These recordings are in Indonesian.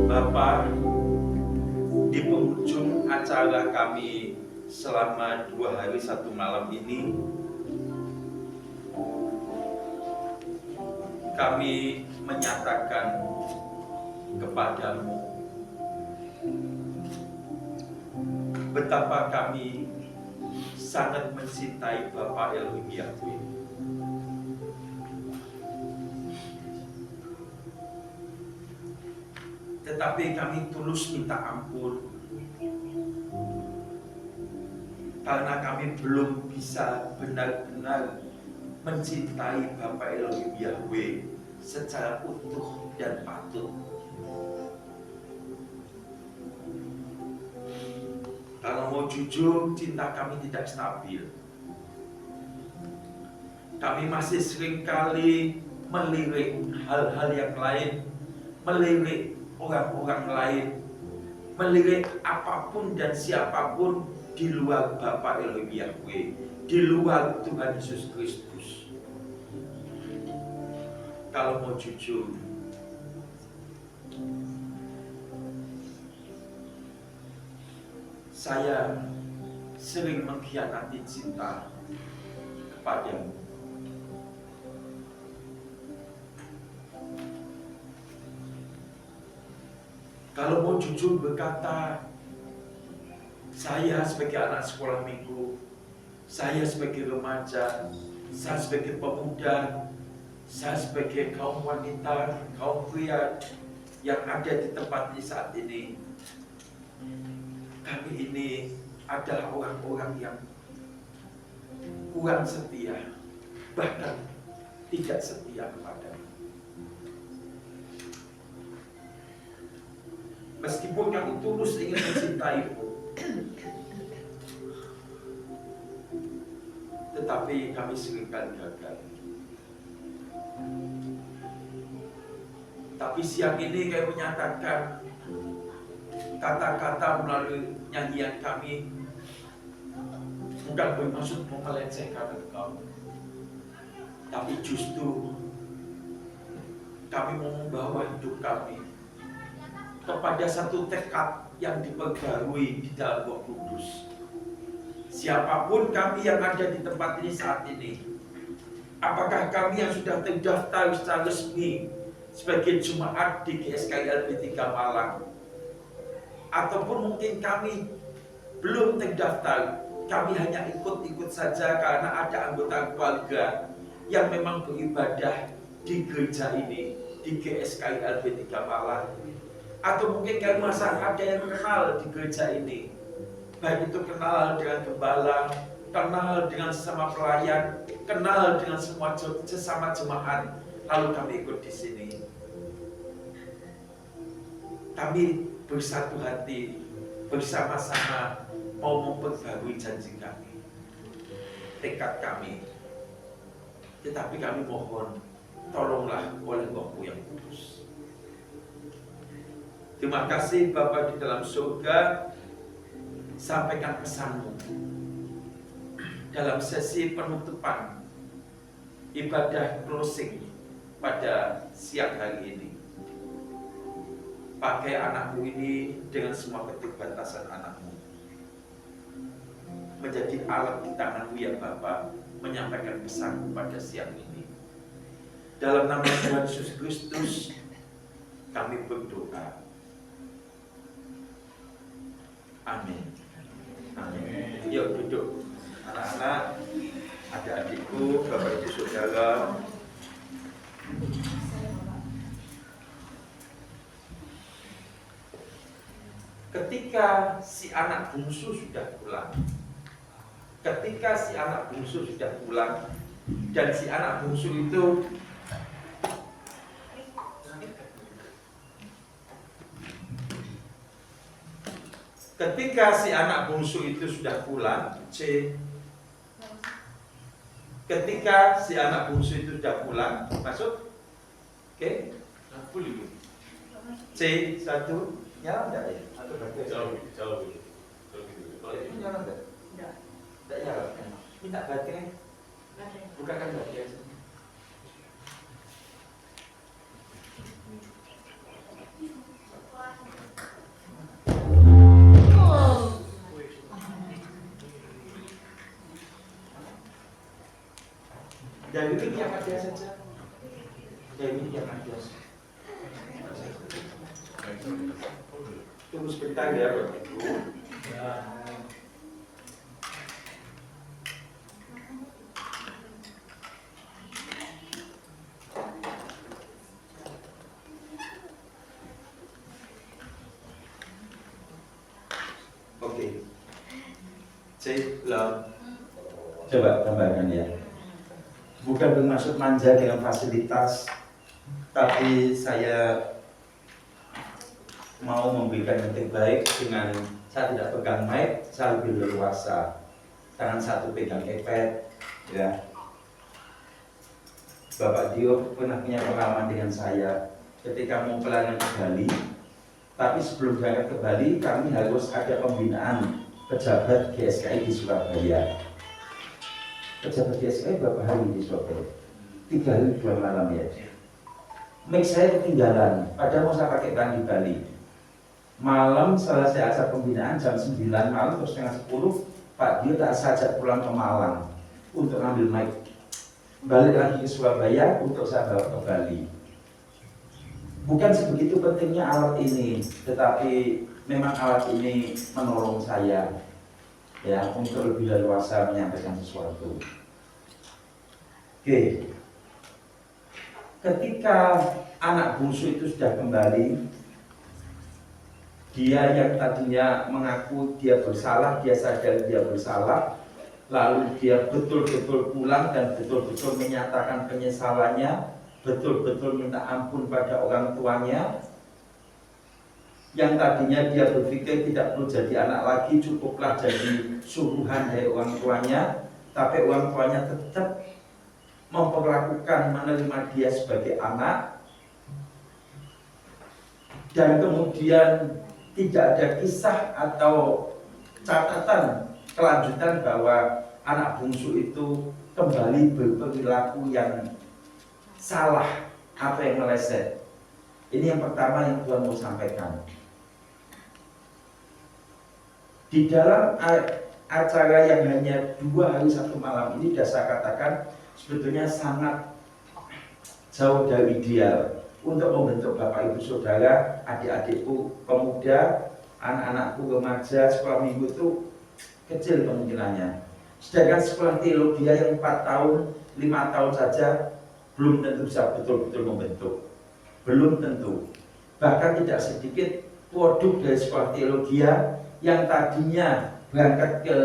Bapak, di penghujung acara kami selama 2 hari 1 malam ini, kami menyatakan kepadamu betapa kami sangat mencintai Bapak Elohim Yahweh. Tetapi kami tulus minta ampun karena kami belum bisa benar-benar mencintai Bapak Elohim Yahweh secara utuh dan patut. Kalau mau jujur, cinta kami tidak stabil. Kami masih seringkali melirik hal-hal yang lain, melirik orang-orang lain, melirik apapun dan siapapun di luar Bapa Elohim Yahweh, di luar Tuhan Yesus Kristus. Kalau mau jujur, saya sering mengkhianati cinta kepadamu. Kalau mau jujur berkata, saya sebagai anak sekolah minggu, saya sebagai remaja, saya sebagai pemuda, saya sebagai kaum wanita, kaum pria yang ada di tempat ini saat ini, kami ini adalah orang-orang yang kurang setia, bahkan tidak setia kepadamu. Meskipun kami tulus ingin mencintaimu, tetapi kami seringkali gagal. Tapi siang ini kami menyatakan kata-kata melalui nyanyian kami bukan bermaksud melecehkan engkau, tapi justru kami mau membawa hidup kami kepada satu tekad yang diperbarui di dalam Roh Kudus. Siapapun kami yang ada di tempat ini saat ini, apakah kami yang sudah terdaftar secara resmi sebagai jemaat di GSKI LB3 Malang, ataupun mungkin kami belum terdaftar, kami hanya ikut-ikut saja karena ada anggota keluarga yang memang beribadah di gereja ini, di GSKI LB3 Malang, atau mungkin kami masa ada yang kenal di gereja ini, baik itu kenal dengan gembala, kenal dengan sesama pelayan, kenal dengan semua sesama jemaat, lalu kami ikut di sini. Kami bersatu hati, bersama-sama mau memperbarui janji kami, tekad kami. Tetapi kami mohon, tolonglah oleh Roh-Mu yang kudus. Terima kasih Bapa di dalam surga, sampaikan pesan-Mu dalam sesi penutupan ibadah closing pada siang hari ini. Pakai anak-Mu ini dengan semua keterbatasan anak-Mu menjadi alat di tangan-Mu ya Bapa, menyampaikan pesan pada siang ini. Dalam nama Tuhan Yesus Kristus kami berdoa. Amin. Amin. Yuk duduk anak-anak, adik-adikku, Bapak Ibu Saudara. Ketika si anak bungsu sudah pulang, dan si anak bungsu itu sudah pulang, masuk, oke, C1 nyala enggak ya? Atau bagian? Jauh. Kalau itu nyala enggak? Enggak nyala. Minta baterai. Bukakan baterai. ada saja. Dewi yang ada. Tunggu sebentar ya, Bapak Ibu. Ya. Oke. Cek lah. Coba tambahkan ya. Bukan bermaksud manja dengan fasilitas, tapi saya mau memberikan yang terbaik dengan saya tidak pegang mic, saya lebih leluasa. Tangan satu pegang iPad, ya. Bapak Dio pernah punya pengalaman dengan saya ketika mau pelayanan ke Bali. Tapi sebelum berangkat ke Bali, kami harus ada pembinaan pejabat GSKI di Surabaya. Pejabat GSKI berapa hari di Surabaya? 3 hari 2 malam ya. Mic saya ketinggalan, padahal mau saya pakai ban di Bali. Malam selesai acara pembinaan jam 9 malam terus setengah 10, Pak Dio tak sajak pulang ke Malang untuk ngambil mic. Balik lagi ke Surabaya untuk saya bawa ke Bali. Bukan sebegitu pentingnya alat ini, tetapi memang alat ini menolong saya ya untuk lebih leluasa menyampaikan sesuatu. Oke. Ketika anak bungsu itu sudah kembali, dia yang tadinya mengaku dia bersalah, dia sadar dia bersalah, lalu dia betul-betul pulang dan betul-betul menyatakan penyesalannya, betul-betul minta ampun pada orang tuanya. Yang tadinya dia berpikir tidak perlu jadi anak lagi, cukuplah jadi suruhan dari orang tuanya, tapi orang tuanya tetap memperlakukan, menerima dia sebagai anak. Dan kemudian tidak ada kisah atau catatan kelanjutan bahwa anak bungsu itu kembali berperilaku yang salah atau yang meleset. Ini yang pertama yang Tuhan mau sampaikan. Di dalam acara yang hanya 2 hari 1 malam ini, sudah saya katakan sebetulnya sangat jauh dari ideal untuk membentuk Bapak Ibu Saudara, adik-adikku pemuda, anak-anakku remaja sekolah minggu itu kecil kemungkinannya. Sedangkan sekolah teologi yang 4 tahun, 5 tahun saja belum tentu bisa betul-betul membentuk. Belum tentu. Bahkan tidak sedikit produk dari sekolah teologi yang tadinya berangkat ke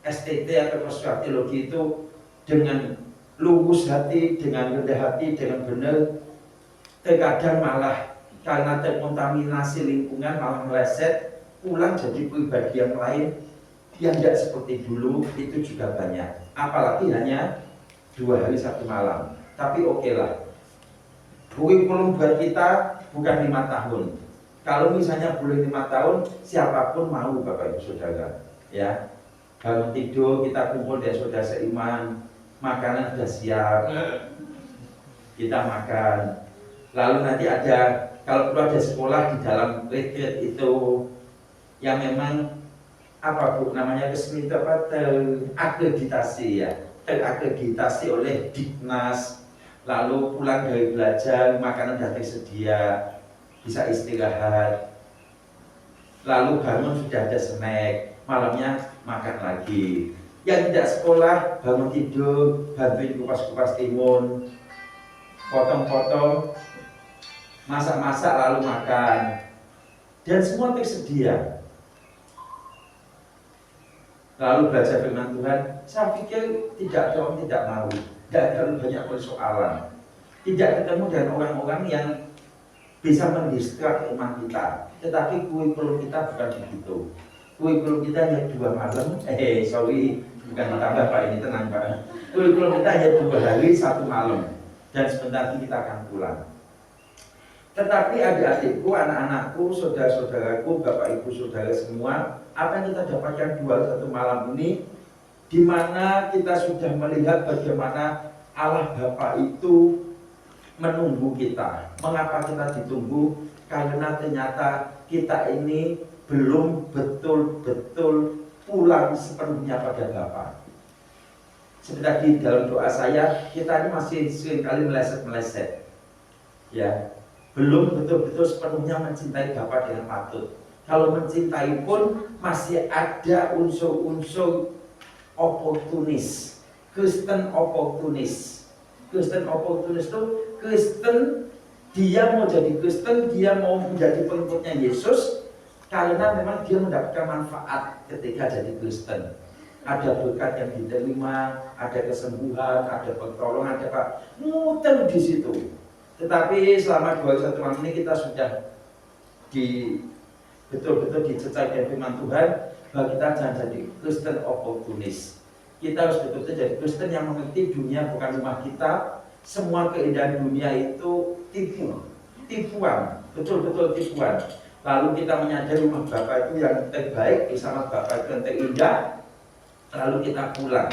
STT atau ke sekolah teologi itu dengan lurus hati, dengan rendah hati, dengan benar, terkadang malah karena terkontaminasi lingkungan malah meleset, pulang jadi pribadi yang lain yang tidak seperti dulu. Itu juga banyak, apalagi hanya 2 hari 1 malam. Tapi oke lah, kurikulum buat kita bukan 5 tahun. Kalau misalnya boleh 5 tahun, siapapun mau Bapak Ibu Saudara, ya. Bangun tidur kita kumpul dengan saudara seiman, makanan sudah siap, kita makan. Lalu nanti ada, kalau perlu ada sekolah di dalam retreat itu yang memang apa Bu namanya, resmi apa, terakreditasi ya, terakreditasi oleh Diknas. Lalu pulang dari belajar, makanan sudah tersedia, bisa istirahat. Lalu bangun sudah ada snack, malamnya makan lagi. Yang tidak sekolah, bangun tidur, bantuin kupas-kupas timun, potong-potong, masak-masak lalu makan. Dan semua tersedia. Lalu belajar firman Tuhan, saya pikir tidak ada orang tidak mau. Tidak terlalu banyak persoalan. Tidak ketemu dengan orang-orang yang bisa mendistrak iman kita. Tetapi kurikulum kita bukan begitu. Kurikulum kita hanya 2 malam. Bukan tambah Pak, ini tenang Pak. Kurikulum kita hanya 2 hari 1 malam. Dan sebentar lagi kita akan pulang. Tetapi adik-adikku, anak-anakku, saudara-saudaraku, Bapak Ibu Saudara semua, apa yang kita dapatkan 2 hari 1 malam ini, di mana kita sudah melihat bagaimana Allah Bapa itu menunggu kita. Mengapa kita ditunggu? Karena ternyata kita ini belum betul-betul pulang sepenuhnya pada Bapa. Seperti tadi dalam doa saya, kita ini masih seringkali meleset-meleset. Ya, belum betul-betul sepenuhnya mencintai Bapa dengan patut. Kalau mencintai pun masih ada unsur-unsur oportunis, Kristen oportunis. Kristen oportunis itu Kristen, dia mau jadi Kristen, dia mau menjadi pengikutnya Yesus karena memang dia mendapatkan manfaat ketika jadi Kristen. Ada berkat yang diterima, ada kesembuhan, ada pertolongan, ada apa, muter di situ. Tetapi selama 21 tahun ini kita sudah betul-betul dicecai dengan firman Tuhan bahwa kita jangan jadi Kristen oportunis. Kita harus betul-betul jadi Kristen yang mengerti dunia bukan rumah kita. Semua keindahan dunia itu tipuan, betul-betul tipuan. Lalu kita menyadari rumah Bapa itu yang terbaik, bersama Bapa itu yang terindah. Lalu kita pulang.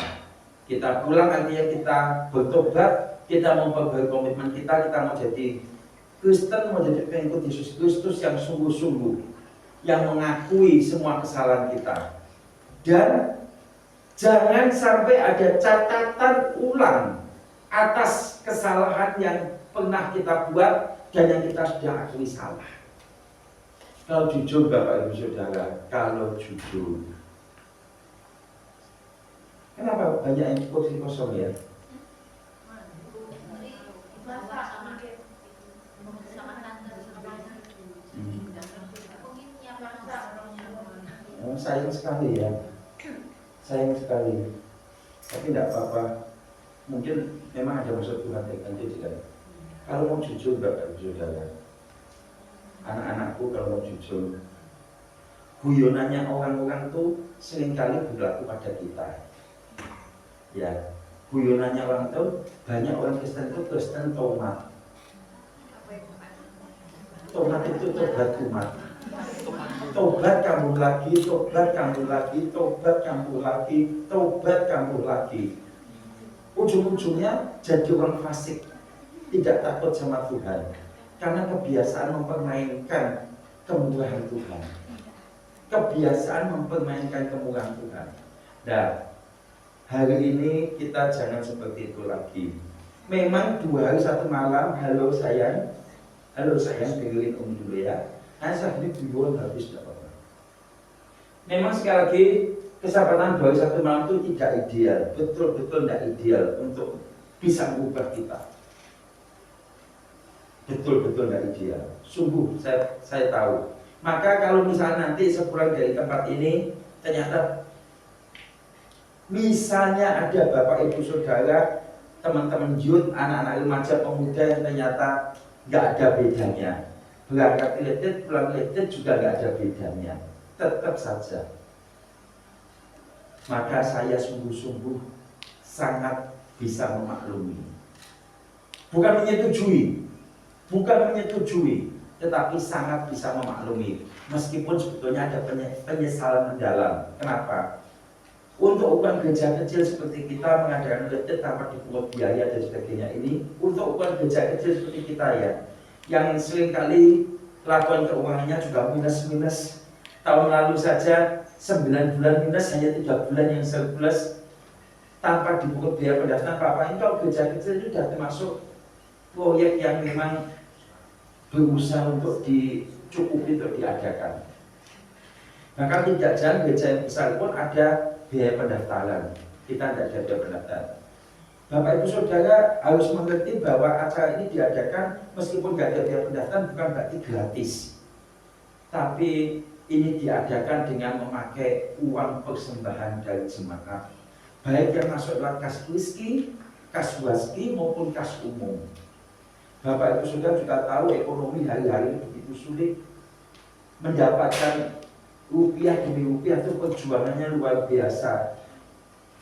Kita pulang artinya kita bertobat, kita memperbaiki komitmen kita mau jadi Kristen, mau jadi pengikut Yesus Kristus yang sungguh-sungguh, yang mengakui semua kesalahan kita. Dan jangan sampai ada catatan ulang atas kesalahan yang pernah kita buat dan yang kita sudah akui salah. Kalau jujur Bapak Ibu Saudara, kalau jujur, kenapa banyak yang kursi kosong ya? Oh, sayang sekali ya, sayang sekali. Tapi tidak apa-apa. Mungkin memang ada maksud Tuhan tertentu juga. Kalau mau jujur Bapak Ibu Saudara, anak-anakku kalau mau jujur, guyonannya orang-orang tuh seringkali berlaku pada kita. Ya, guyonannya orang tuh banyak orang Kristen itu Kristen tomat. Tomat itu tobat umat. Tobat kambuh lagi, tobat kambuh lagi, tobat kambuh lagi, tobat kambuh lagi. Ujung-ujungnya jadi orang fasik, tidak takut sama Tuhan karena kebiasaan mempermainkan kemurahan Tuhan. Kebiasaan mempermainkan kemurahan Tuhan. Nah, hari ini kita jangan seperti itu lagi. Memang 2 hari 1 malam, halo sayang, dengerin Om dulu ya. Nah, saya ini duluan habis tidak apa-apa. Memang sekali lagi kesempatan 2 hari 1 malam itu tidak ideal, betul-betul tidak ideal untuk bisa mengubah kita. Betul-betul tidak ideal. Sungguh saya tahu. Maka kalau misalnya nanti sepulang dari tempat ini ternyata misalnya ada Bapak Ibu Saudara, teman-teman youth, anak-anak remaja pemuda yang ternyata nggak ada bedanya, berangkat related, pulang related juga nggak ada bedanya, tetap saja. Maka saya sungguh-sungguh sangat bisa memaklumi, bukan menyetujui, tetapi sangat bisa memaklumi. Meskipun sebetulnya ada penyesalan mendalam. Kenapa? Untuk ukuran gereja kecil seperti kita mengadakan related tanpa dipungut biaya dan sebagainya ini, untuk ukuran gereja kecil seperti kita ya, yang seringkali laporan keuangannya juga minus. Tahun lalu saja 9 bulan minus, hanya 3 bulan yang surplus tanpa dipungut biaya pendaftaran apa-apa. Ini kalau gereja kecil itu sudah termasuk proyek yang memang berusaha untuk dicukupi untuk diadakan. Maka tidak jarang gereja yang besar pun ada biaya pendaftaran. Kita tidak ada biaya pendaftaran. Bapak Ibu Saudara harus mengerti bahwa acara ini diadakan meskipun tidak ada biaya pendaftaran bukan berarti gratis. Tapi ini diadakan dengan memakai uang persembahan dari jemaat, baik yang masuk lewat kas Kriski, kas Waski maupun kas umum. Bapak Ibu Saudara juga tahu ekonomi hari-hari begitu sulit. Mendapatkan rupiah demi rupiah itu perjuangannya luar biasa.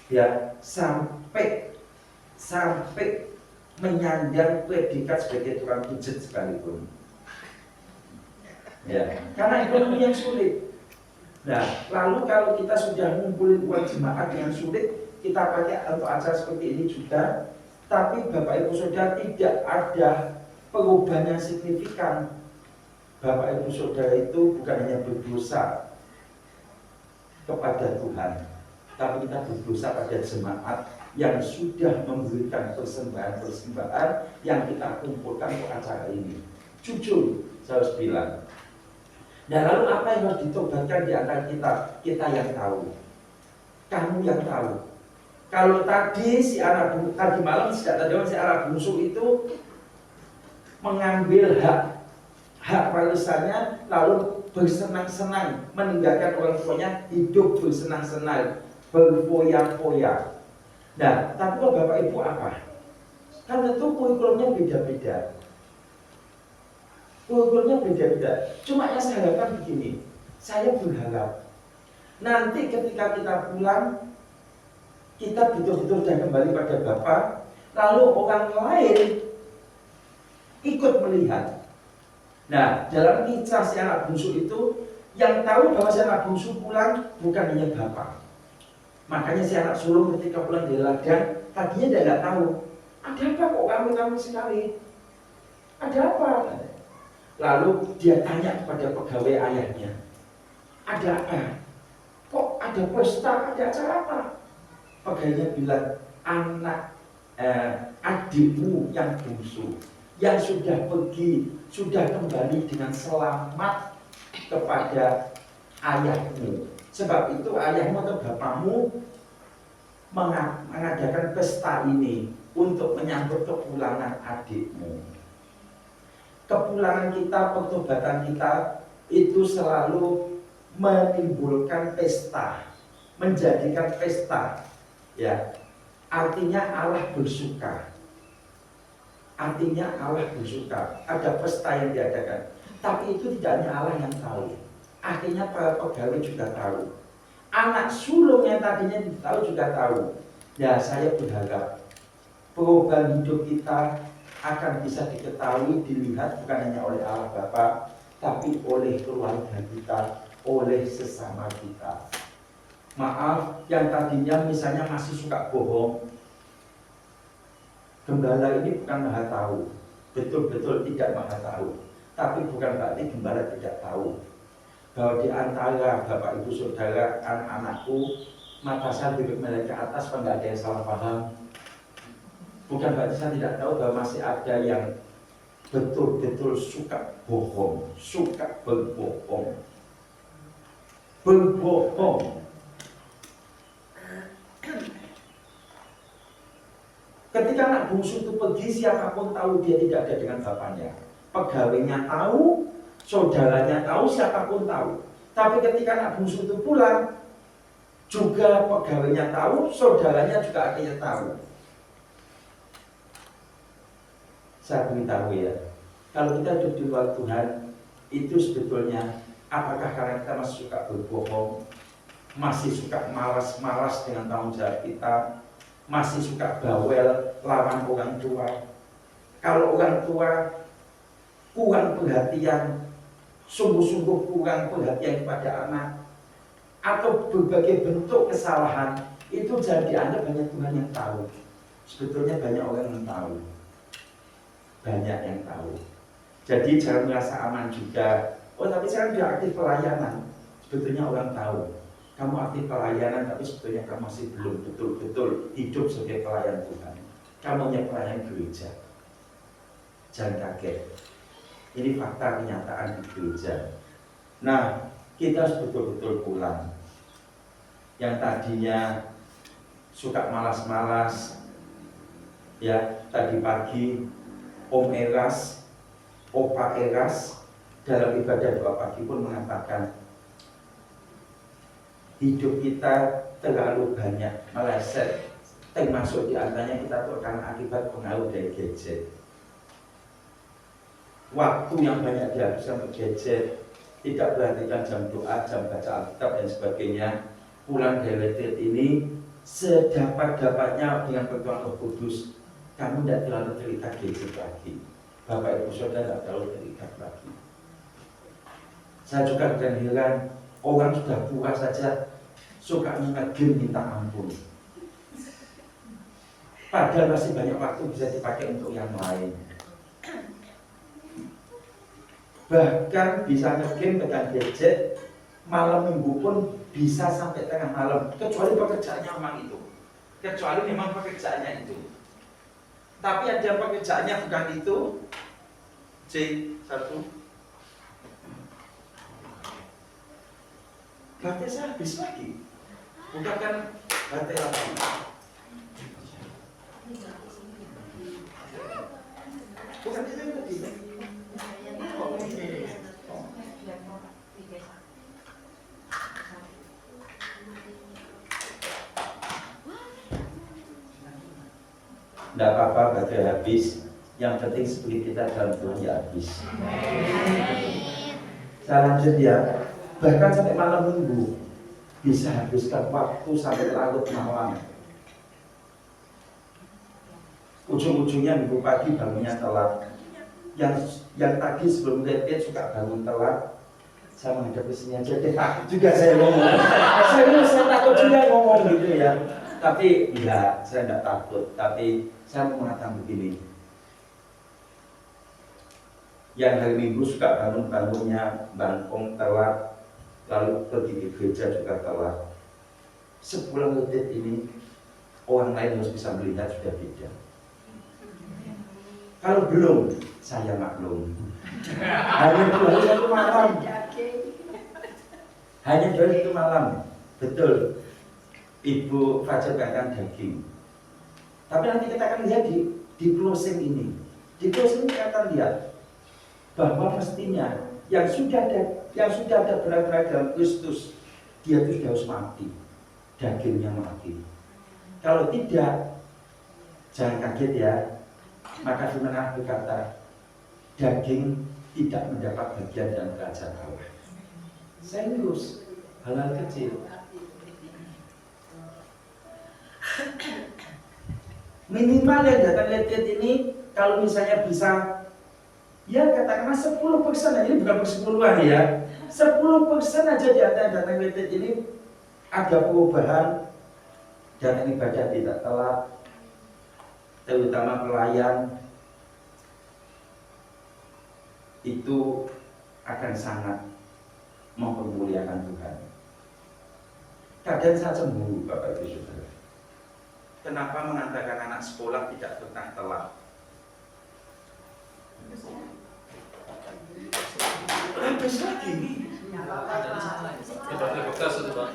Ya, sampai menyandang predikat sebagai tukang pijat sekalipun. Ya, karena ekonomi yang sulit. Nah, lalu kalau kita sudah ngumpulin uang jemaat yang sulit, kita pakai untuk acara seperti ini juga. Tapi Bapak Ibu Saudara tidak ada perubahan yang signifikan. Bapak Ibu Saudara itu bukan hanya berdosa kepada Tuhan, tapi kita berdosa pada jemaat yang sudah memberikan persembahan-persembahan yang kita kumpulkan untuk acara ini. Jujur, saya harus bilang. Nah, lalu apa yang harus ditobatkan di antara kita? Kita yang tahu. Kamu yang tahu. Kalau tadi tadi malam si anak bungsu itu mengambil hak warisannya lalu bersenang-senang meninggalkan orang tuanya, hidup bersenang-senang, berfoya-foya. Nah, tapi kalau Bapak Ibu apa? Kan tentu kurikulumnya beda-beda. Cuma yang saya harapkan begini, saya berharap nanti ketika kita pulang, kita betul-betul sudah kembali pada Bapak, lalu orang lain ikut melihat. Nah, dalam kisah si anak bungsu itu, yang tahu bahwa si anak bungsu pulang bukan hanya Bapak. Makanya si anak sulung ketika pulang dari ladang, tadinya dia nggak tahu. Ada apa kok kami sekali? Ada apa? Lalu dia tanya kepada pegawai ayahnya, ada apa? Kok ada pesta, ada acara apa? Pegawainya bilang, adikmu yang bungsu, yang sudah pergi, sudah kembali dengan selamat kepada ayahmu. Sebab itu ayahmu atau bapakmu mengadakan pesta ini untuk menyambut kepulangan adikmu. Kepulangan kita, pertobatan kita itu selalu menimbulkan pesta, menjadikan pesta, ya. Artinya Allah bersuka. Ada pesta yang diadakan. Tapi itu tidak hanya Allah yang tahu. Akhirnya para pegawai juga tahu. Anak sulung yang tadinya tahu juga tahu. Ya, saya berharap perubahan hidup kita akan bisa diketahui, dilihat bukan hanya oleh Allah Bapa, tapi oleh keluarga kita, oleh sesama kita. Maaf, yang tadinya misalnya masih suka bohong, gembala ini bukan maha tahu, betul-betul tidak maha tahu. Tapi bukan berarti gembala tidak tahu bahwa di antara Bapak Ibu Saudara, anak-anakku, mata saya duduk melihat ke atas, enggak ada yang salah paham. Bukan berarti saya tidak tahu bahwa masih ada yang betul-betul suka bohong, suka berbohong. Ketika anak bungsu itu pergi, siapapun tahu dia tidak ada dengan bapaknya. Pegawainya tahu, saudaranya tahu, siapapun tahu. Tapi ketika anak bungsu itu pulang, juga pegawainya tahu, saudaranya juga akhirnya tahu. Saya beritahu ya, kalau kita hidup di luar Tuhan, itu sebetulnya apakah karena kita masih suka berbohong, masih suka malas-malas dengan tanggung jawab kita, masih suka bawel lawan orang tua. Kalau orang tua kurang perhatian, sungguh-sungguh kurang perhatian kepada anak, atau berbagai bentuk kesalahan, itu jangan dianggap hanya Tuhan yang tahu. Sebetulnya banyak orang yang tahu. Jadi jangan merasa aman juga. Oh, tapi saya sudah aktif pelayanan. Sebetulnya orang tahu kamu aktif pelayanan, tapi sebetulnya kamu masih belum betul-betul hidup sebagai pelayan Tuhan. Kamu hanya pelayan gereja. Jangan kaget. Ini fakta kenyataan di gereja. Nah, kita harus betul-betul pulang. Yang tadinya suka malas-malas, ya, tadi pagi Om Eras, Opa Eras dalam ibadah doa pagi pun mengatakan hidup kita terlalu banyak meleset, termasuk diantaranya kita terkena akibat pengaruh dari gadget. Waktu yang banyak dihabiskan untuk gadget, tidak perhatikan jam doa, jam baca Alkitab dan sebagainya. Pulang dari retreat ini sedapat-dapatnya dengan pertolongan Roh Kudus, kamu tidak terlalu terikat gadget lagi. Bapak Ibu Saudara tidak terlalu terikat lagi. Saya juga kadang heran, orang sudah tua saja suka nge-game minta ampun. Padahal masih banyak waktu bisa dipakai untuk yang lain. Bahkan bisa nge-game dengan gadget, malam minggu pun bisa sampai tengah malam, kecuali pekerjaannya memang itu. kecuali memang pekerjaannya itu. Tapi ada pekerjaannya bukan itu. C1. Baterai saya habis lagi. Bukakan baterai lagi. Bukan itu yang tadi. Tidak apa-apa baterai habis. Yang penting spirit kita dalam Tuhan ya habis. Saya lanjut ya. Bahkan sampai malam minggu bisa habiskan waktu sampai larut malam. Ujung-ujungnya minggu pagi bangunnya telat. Yang tadi sebelum retret suka bangun telat. Saya menghadap ke sini aja deh, takut juga saya ngomong. Saya takut juga ngomong gitu ya. Tapi enggak, saya enggak takut. Tapi saya mau mengatakan begini. Yang hari Minggu suka bangunnya bangkong telat, lalu pergi ke gereja juga telat. Sepulang retret ini, orang lain harus bisa melihat sudah beda. Kalau belum, saya maklum. Hanya 21 malam. Hanya 21 malam. Betul. Ibu Fajar katakan daging. Tapi nanti kita akan lihat di closing ini. Di closing ini kita akan lihat bahwa mestinya yang sudah ada berat-berat dalam Kristus, dia itu sudah harus mati. Dagingnya mati. Kalau tidak, jangan kaget ya. Maka firman Allah berkata, daging tidak mendapat bagian dalam kerajaan Allah. Serius, hal-hal kecil. Minimal yang datang retret ini, kalau misalnya bisa, ya katakanlah 10%, ini bukan persepuluhan ya, 10% aja di antara datang retret ini ada perubahan, datang ibadah tidak telat, terutama pelayan, itu akan sangat mempermuliakan Tuhan. Kadang saya cemburu Bapak Ibu Saudara. Kenapa mengantarkan anak sekolah tidak pernah telat? Habis lagi nih. Ada bekas itu Pak.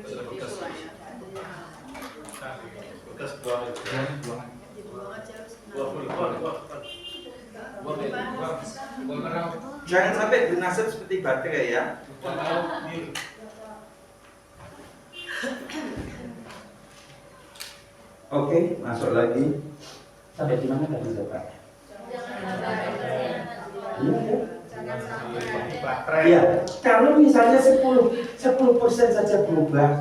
Ada bekas. Bekas buang itu. Jangan sampai bernasib seperti baterai ya. Oke, masuk lagi. Sampai di mana tadi Bapak? Iya, kalau misalnya 10% saja berubah,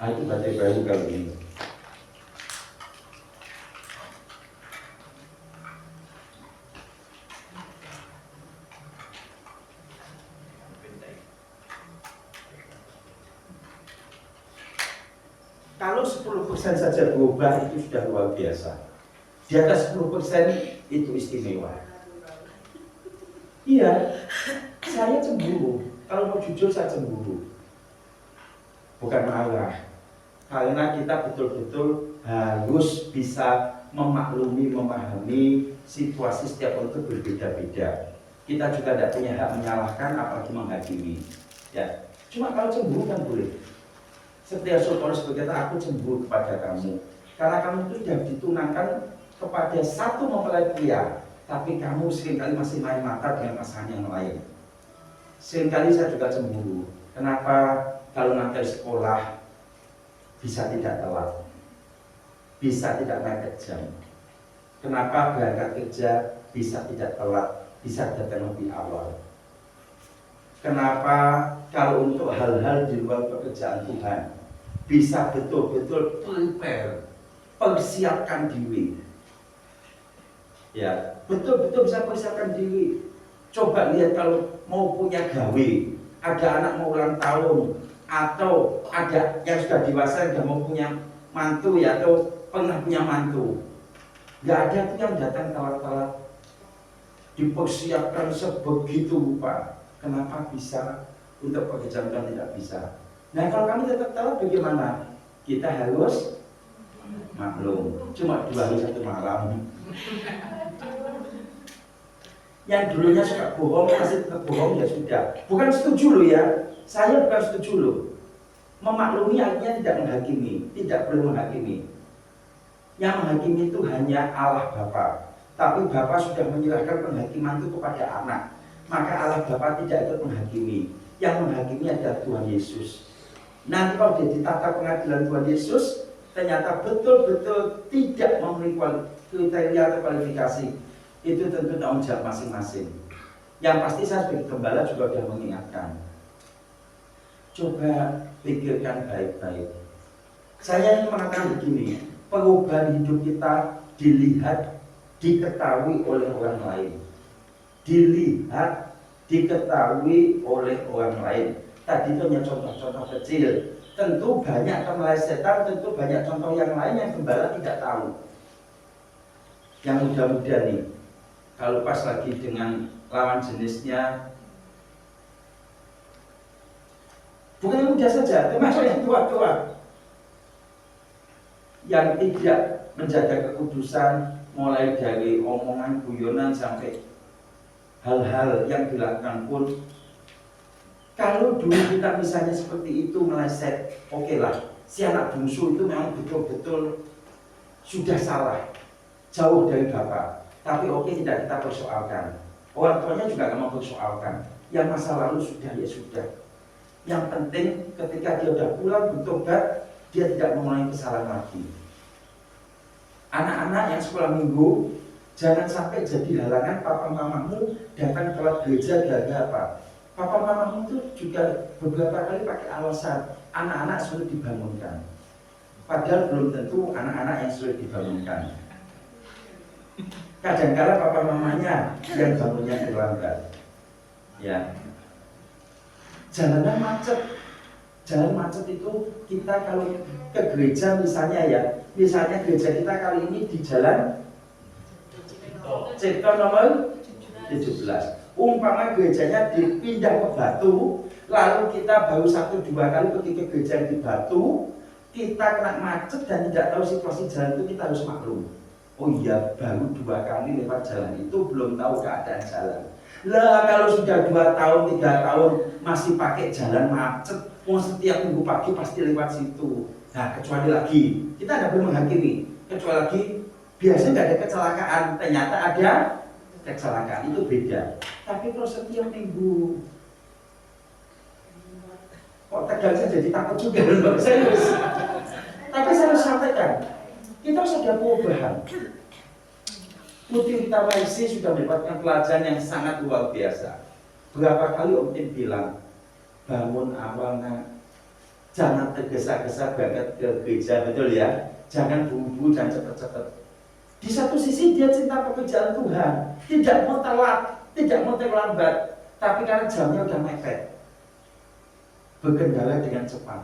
itu baterai baru kalau ini. Kalau 10% saja berubah itu sudah luar biasa. Di atas 10% itu istimewa. Iya, saya cemburu. Kalau mau jujur saya cemburu. Bukan marah. Karena kita betul-betul harus bisa memaklumi, memahami situasi setiap orang itu berbeda-beda. Kita juga tidak punya hak menyalahkan apalagi menghakimi. Ya, cuma kalau cemburu kan boleh. Setiap Paulus berkata, aku cemburu kepada kamu karena kamu itu sudah ditunangkan kepada satu mempelai pria, tapi kamu seringkali masih main mata dengan pasangan yang lain. Seringkali saya juga cemburu. Kenapa kalau nanti sekolah bisa tidak telat, bisa tidak naik jam? Kenapa berangkat kerja bisa tidak telat, bisa datang lebih awal? Kenapa kalau untuk hal-hal di luar pekerjaan Tuhan bisa betul-betul prepare, persiapkan diri. Ya, betul-betul bisa persiapkan diri. Coba lihat kalau mau punya gawe, ada anak mau ulang tahun, atau ada yang sudah dewasa yang mau punya mantu ya, atau pernah punya mantu. Gak ada tuh yang datang telat-telat. Dipersiapkan sebegitu rupa. Kenapa bisa? Untuk pekerjaan Tuhan tidak bisa. Nah kalau kami tetap telat bagaimana? Kita harus maklum. Cuma 2 hari 1 malam. Yang dulunya suka bohong, masih tetap bohong ya sudah. Bukan setuju loh ya. Saya bukan setuju loh. Memaklumi artinya tidak menghakimi, tidak perlu menghakimi. Yang menghakimi itu hanya Allah Bapa. Tapi Bapa sudah menyerahkan penghakiman itu kepada anak. Maka Allah Bapa tidak ikut menghakimi. Yang menghakimi adalah Tuhan Yesus. Nanti kalau dia ditata pengadilan Tuhan Yesus, ternyata betul-betul tidak memenuhi kriteria atau kualifikasi, itu tentu tanggung jawab masing-masing. Yang pasti saya sebagai gembala juga sudah mengingatkan. Coba pikirkan baik-baik. Saya ingin mengatakan begini, perubahan hidup kita dilihat, diketahui oleh orang lain. Dilihat, diketahui oleh orang lain. Tadi itu hanya contoh-contoh kecil. Tentu banyak kemelesetan, tentu banyak contoh yang lain yang gembala tidak tahu. Yang muda-muda nih, kalau pas lagi dengan lawan jenisnya, bukan yang muda saja, termasuk yang tua-tua, yang tidak menjaga kekudusan, mulai dari omongan, guyonan sampai hal-hal yang dilakukan pun. Kalau dulu kita misalnya seperti itu meleset, oke lah, si anak bungsu itu memang betul-betul sudah salah, jauh dari Bapak. Tapi oke, tidak kita persoalkan. Orang tuanya juga nggak mau persoalkan. Yang masa lalu sudah ya sudah. Yang penting ketika dia sudah pulang bertobat, dia tidak mengulangi kesalahan lagi. Anak-anak yang sekolah minggu, jangan sampai jadi halangan papa mamamu datang ke gereja gara-gara apa? Papa mamamu itu juga beberapa kali pakai alasan anak-anak sulit dibangunkan. Padahal belum tentu anak-anak yang sulit dibangunkan. Kadang-kala papa mamanya yang bangunnya terlambat. Ya. Jalanan macet. Jalan macet itu kita kalau ke gereja misalnya ya, misalnya gereja kita kali ini di jalan Cipto nomor 17. Umpama gerejanya dipindah ke Batu, lalu kita baru 1-2 kali pergi ke gereja di Batu, kita kena macet dan tidak tahu situasi jalan itu, kita harus maklum. Oh iya, baru 2 kali lewat jalan itu, belum tahu keadaan jalan. Lah kalau sudah 2 tahun, 3 tahun masih pakai jalan macet, setiap minggu pagi pasti lewat situ. Nah kecuali lagi, kita tidak boleh menghakimi. Kecuali lagi, biasanya tidak ada kecelakaan, ternyata ada kecelakaan, itu beda. Tapi kalau setiap minggu, kok tegang saya jadi takut juga loh, serius. Tapi saya harus sampaikan, kita harus ada perubahan. Putri Rita Maisi sudah mendapatkan pelajaran yang sangat luar biasa. Berapa kali Om Tim bilang, bangun awalnya, jangan tergesa-gesa berangkat ke gereja, betul ya? Jangan buru-buru dan cepat-cepat. Di satu sisi dia cinta pekerjaan Tuhan, tidak mau telat, tidak mau terlambat, tapi karena jamnya udah mepet, berkendara dengan cepat.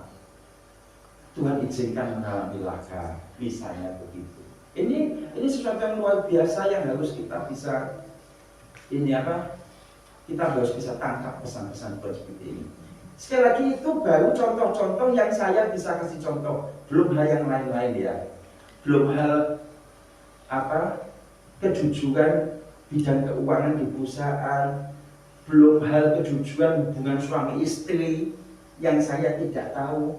Tuhan izinkan mengalami laka, misalnya begitu. Ini sesuatu yang luar biasa yang harus kita bisa kita harus bisa tangkap pesan-pesan seperti ini. Sekali lagi itu baru contoh-contoh yang saya bisa kasih contoh, belum hal yang lain-lain ya, belum hal kejujuran bidang keuangan di perusahaan, belum hal kejujuran hubungan suami istri yang saya tidak tahu,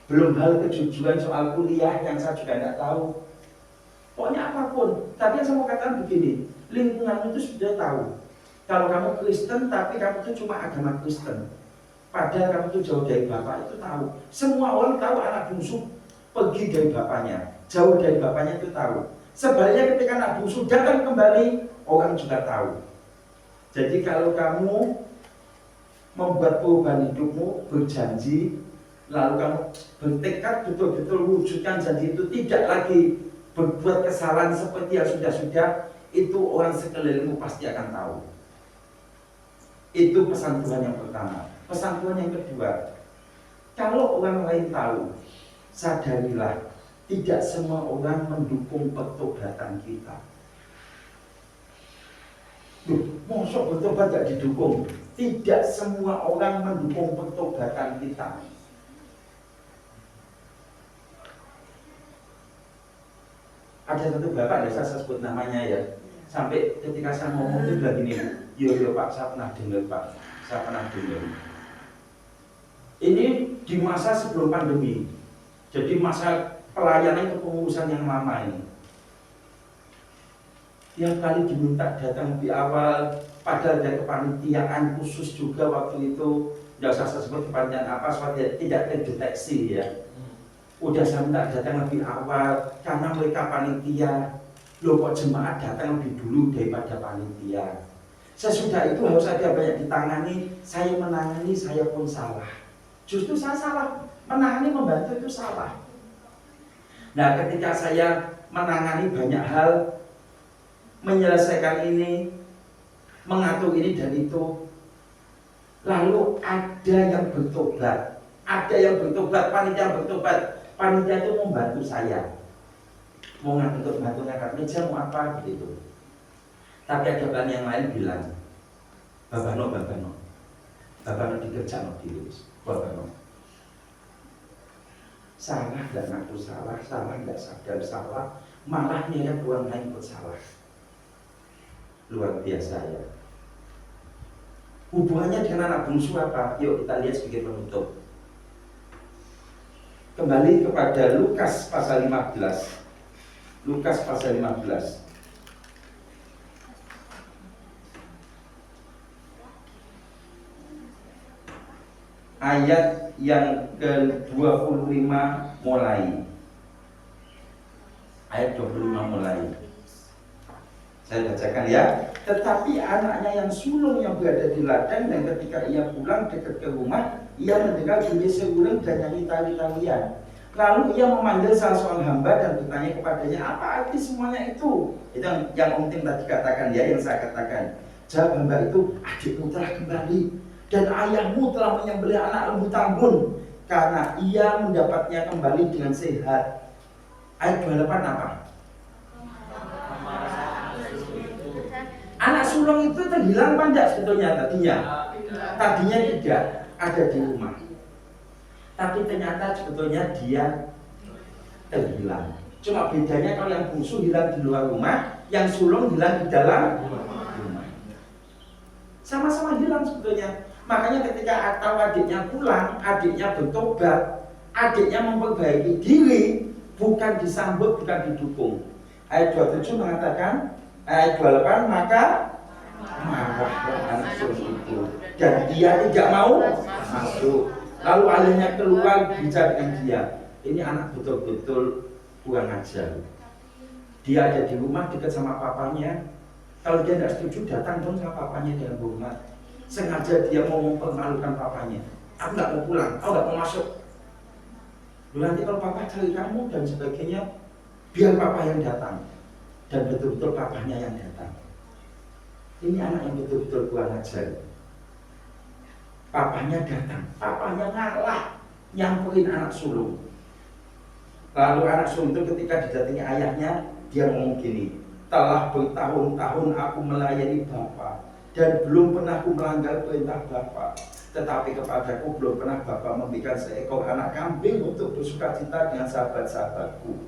belum hal kejujuran soal kuliah yang saya juga tidak tahu. Pokoknya apapun. Tapi yang saya mau katakan begini, lingkungan itu sudah tahu. Kalau kamu Kristen tapi kamu itu cuma agama Kristen, padahal kamu itu jauh dari Bapak, itu tahu. Semua orang tahu anak bungsu pergi dari bapaknya, jauh dari bapaknya itu tahu. Sebaliknya ketika anak bungsu datang kembali, orang juga tahu. Jadi kalau kamu membuat perubahan hidupmu, berjanji, lalu kamu bertekad betul-betul wujudkan janji itu, tidak lagi berbuat kesalahan seperti yang sudah-sudah, itu orang sekelilingmu pasti akan tahu. Itu pesan Tuhan yang pertama. Pesan Tuhan yang kedua, kalau orang lain tahu, sadarilah, tidak semua orang mendukung pertobatan kita. Mosok bertobat gak didukung? Tidak semua orang mendukung pertobatan kita. Ada satu bapak, saya sebut namanya ya. Sampai ketika saya ngomong itu bilang gini, yo Pak, saya pernah dengar Pak, saya pernah dengar. Ini di masa sebelum pandemi, jadi masa pelayanan kepengurusan yang lama ini. Tiap kali diminta datang lebih awal, padahal ada kepanitiaan khusus juga waktu itu, tidak usah saya sebut kepanitiaan apa, soalnya tidak terdeteksi ya. Udah saya minta datang lebih awal, karena mereka panitia. Loh kok jemaat datang lebih dulu daripada panitia. Sesudah itu harus ada banyak ditangani, saya menangani, saya pun salah. Justru saya salah, menangani, membantu itu salah. Nah ketika saya menangani banyak hal, menyelesaikan ini, mengatur ini dan itu, lalu ada yang bertobat, panitia bertobat, panitia itu membantu saya, mau ngatur ngangkat meja mau apa gitu. Tapi ada bahan yang lain bilang, Babano dikerja no dilus, Babano. Salah dan ngaku salah nggak sadar salah, malah nyeret orang lain bersalah. Luar biasa ya. Hubungannya dengan anak bungsu apa? Yuk kita lihat sebagai penutup. Kembali kepada Lukas pasal 15. Lukas pasal 15. Ayat yang ke-25 mulai. Ayat 25 mulai. Saya bacakan ya. Tetapi anaknya yang sulung yang berada di ladang, dan ketika ia pulang dekat ke rumah, ia mendengar bunyi seruling dan nyanyi tari-tarian. Lalu ia memanggil salah seorang hamba dan bertanya kepadanya, apa arti semuanya itu? Itu yang Om Tim tadi katakan ya, yang saya katakan. Jawab hamba itu, adikmu telah kembali dan ayahmu telah menyembelih anak lembu tambun, karena ia mendapatnya kembali dengan sehat. Ayat 28 apa? Anak sulung itu terhilang panjang sebetulnya tadinya. Tadinya tidak ada di rumah. Tapi ternyata sebetulnya dia terhilang. Cuma bedanya kalau yang bungsu hilang di luar rumah, yang sulung hilang di dalam rumah. Sama-sama hilang sebetulnya. Makanya ketika atau adiknya pulang, adiknya bertobat, adiknya memperbaiki diri, bukan disambut, bukan didukung. Ayat 27 mengatakan, ayat 28, maka marahlah anak sulung itu dan dia tidak mau masuk. Lalu ayahnya keluar bicara dengan dia. Ini anak betul-betul kurang ajar. Dia ada di rumah dekat sama papanya. Kalau dia tidak setuju, datang dong sama papanya dengan hormat. Sengaja dia mau mempermalukan papanya. Aku nggak mau pulang, aku nggak mau masuk. Nanti kalau papa cari kamu dan sebagainya, biar papa yang datang. Dan betul-betul papanya yang datang. Ini anak yang betul-betul kurang ajar. Papanya datang, papanya ngalah, nyamperin anak sulung. Lalu anak sulung itu ketika didatangi ayahnya, dia ngomong gini, telah bertahun-tahun aku melayani Bapa dan belum pernah aku melanggar perintah Bapa. Tetapi kepadaku belum pernah Bapa memberikan seekor anak kambing untuk bersukacita dengan sahabat-sahabatku.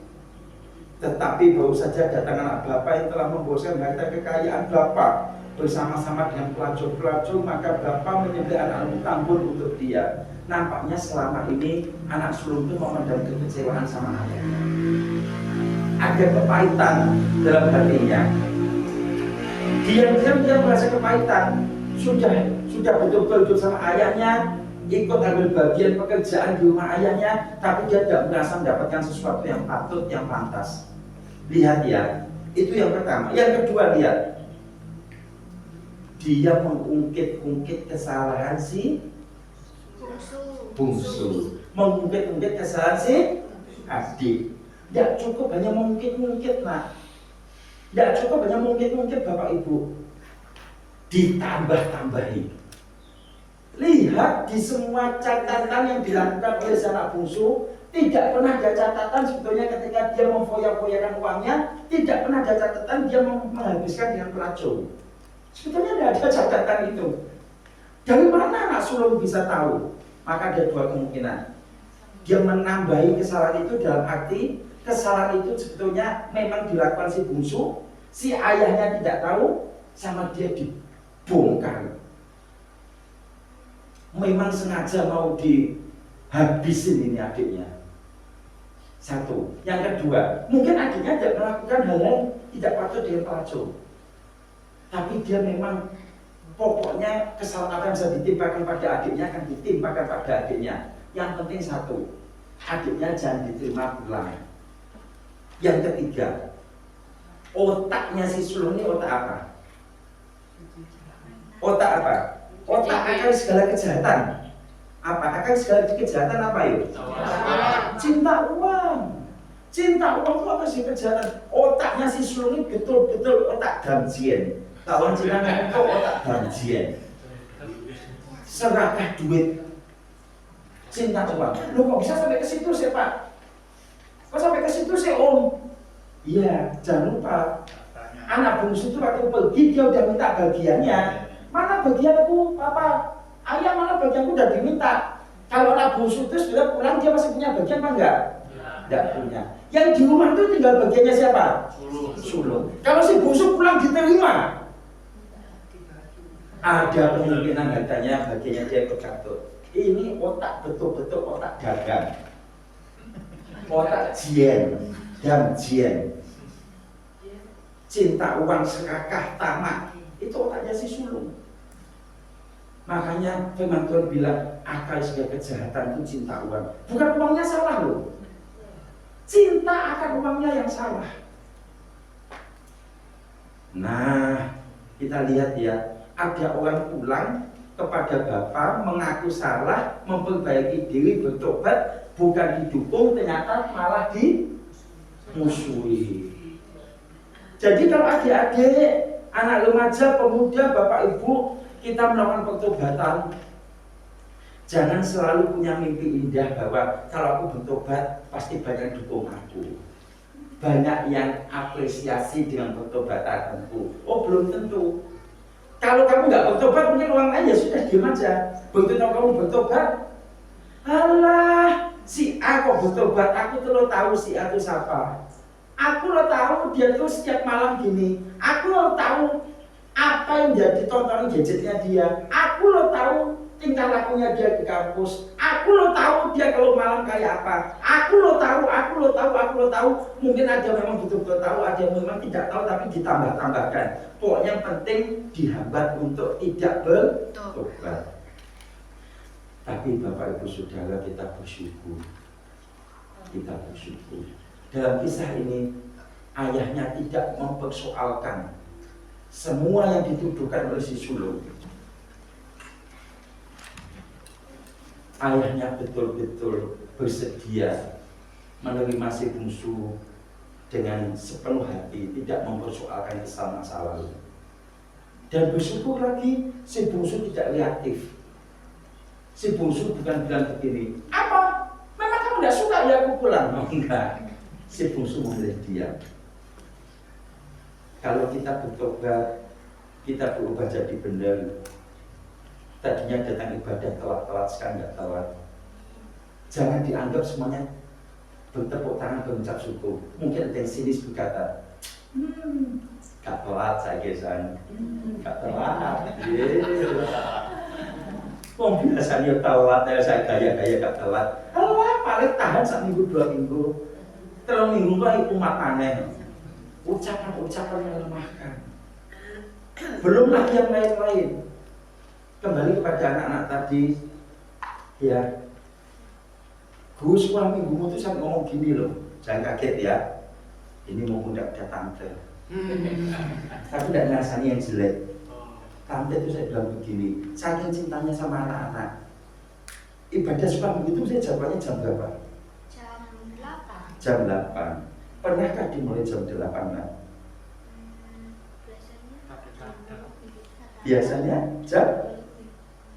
Tetapi baru saja datang anak Bapa yang telah membosankan harta kekayaan Bapa bersama-sama dengan pelacur-pelacur, maka Bapa menyembelih anak lembu tambun untuk dia. Nampaknya selama ini anak sulung itu memendam kekecewaan sama ayahnya. Ada kepahitan dalam hatinya. Diam-diam dia merasa kepahitan. Sudah betul-betul hidup sama ayahnya, ikut ambil bagian pekerjaan di rumah ayahnya, tapi dia tidak merasa mendapatkan sesuatu yang patut, yang pantas. Lihat ya, itu yang pertama. Yang kedua, lihat, dia mengungkit-ungkit kesalahan si bungsu, mengungkit-ungkit kesalahan si adik. Tidak cukup hanya mengungkit-ungkit, nak. Tidak cukup hanya mengungkit-ungkit Bapak Ibu, ditambah-tambahi. Lihat di semua catatan yang dilakukan oleh anak bungsu, tidak pernah ada catatan sebetulnya ketika dia memfoya-foyakan uangnya, tidak pernah ada catatan dia menghabiskan dengan pelacur. Sebetulnya tidak ada catatan itu. Dari mana anak sulung bisa tahu? Maka ada dua kemungkinan. Dia menambahi kesalahan itu dalam arti kesalahan itu sebetulnya memang dilakukan si bungsu, si ayahnya tidak tahu, sama dia dibongkar. Memang sengaja mau dihabisin ini adiknya. Satu. Yang kedua, mungkin adiknya tidak melakukan hal yang tidak patut dia pelacur. Tapi dia memang pokoknya kesalahan apa yang bisa ditimpakan pada adiknya akan ditimpakan pada adiknya. Yang penting satu, adiknya jangan diterima pulang. Yang ketiga, otaknya si sulung ini otak apa? Otak apa? Otak akan segala kejahatan. Apa? Akan segala kejahatan apa yuk? Cinta uang. Cinta uang itu apa sih kejahatan? Otaknya si sulung ini betul-betul otak damjien. Kawan cinta itu otak damjien. Serahkan duit, cinta uang. Lu kok bisa sampai ke situ sih Pak? Kok sampai ke situ sih Om? Iya, jangan lupa. Anak bungsu itu waktu pergi dia udah minta bagiannya. Mana bagianku, Papa? Ayah mana bagianku udah diminta. Kalau anak bungsu itu sudah pulang dia masih punya bagian apa enggak? Enggak punya. Yang di rumah itu tinggal bagiannya siapa? Sulung. Kalau si bungsu pulang diterima, ada kemungkinan hartanya bagiannya dia berkatut. Ini otak betul-betul otak dagang, otak jien dan jien, cinta uang serakah tamak, itu otaknya si sulung. Makanya firman Tuhan bilang akal segala kejahatan itu cinta uang. Bukan uangnya salah loh, cinta akan uangnya yang salah. Nah, kita lihat ya, ada orang pulang kepada Bapa mengaku salah, memperbaiki diri, bertobat, bukan didukung, ternyata malah dimusuhi. Jadi kalau adik-adik, anak remaja, pemuda, bapak ibu, kita melakukan pertobatan, jangan selalu punya mimpi indah bahwa kalau aku bertobat pasti banyak dukung aku, banyak yang apresiasi dengan pertobatanku. Oh belum tentu. Kalau kamu nggak bertobat, mungkin orang lain ya sudah diam aja. Begitu kamu bertobat, alah si A kok bertobat, aku tuh lo tahu si A itu siapa. Aku lo tahu dia tuh setiap malam gini. Aku lo tahu apa yang jadi tontonan gadgetnya dia. Aku lo tahu tingkah lakunya dia di kampus. Aku lo tahu dia kalau malam kayak apa. Aku lo tahu. Mungkin ada memang betul-betul tahu, ada yang memang tidak tahu tapi ditambah-tambahkan. Pokoknya yang penting dihambat untuk tidak bertobat. Tapi Bapak Ibu Saudara, kita bersyukur. Dalam kisah ini ayahnya tidak mempersoalkan semua yang dituduhkan oleh si sulung. Ayahnya betul-betul bersedia menerima si bungsu dengan sepenuh hati, tidak mempersoalkan kesalahan masa lalu. Dan bersyukur lagi, si bungsu tidak reaktif. Si bungsu bukan bilang begini, apa? Memang kamu tidak suka ya aku pulang? Oh, enggak. Si bungsu memilih diam. Kalau kita bertobat, kita berubah jadi benar. Tadinya datang ibadah telat-telat, sekarang nggak telat. Jangan dianggap semuanya bertepuk tangan berucap syukur. Mungkin ada yang sinis berkata, gak telat saya gesan, gak telat. Biasanya telat, saya gaya-gaya gak telat. Alah, paling tahan 1 minggu 2 minggu. 3 minggu lah umat aneh. Ucapan-ucapan yang melemahkan. Belum lagi yang lain-lain. Kembali kepada anak-anak tadi, ya, Gue sekolah minggu itu saya ngomong gini loh, jangan kaget ya. Ini mau undang ada tante, tapi tidak ngerasani yang jelek. Tante itu saya bilang begini, saking cintanya sama anak-anak. Ibadah sekolah minggu itu saya jawabannya jam berapa? Jam 8. Pernahkah dimulai jam 8 Mbak? Biasanya jam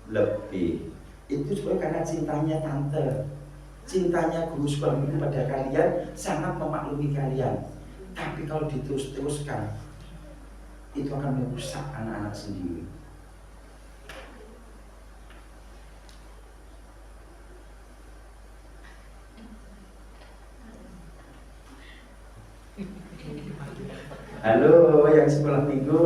lebih. Itu sebenarnya karena cintanya tante, cintanya guru sekolah minggu pada kalian sangat memaklumi kalian. Tapi kalau diterus-teruskan, itu akan merusak anak-anak sendiri. Halo, yang sekolah minggu.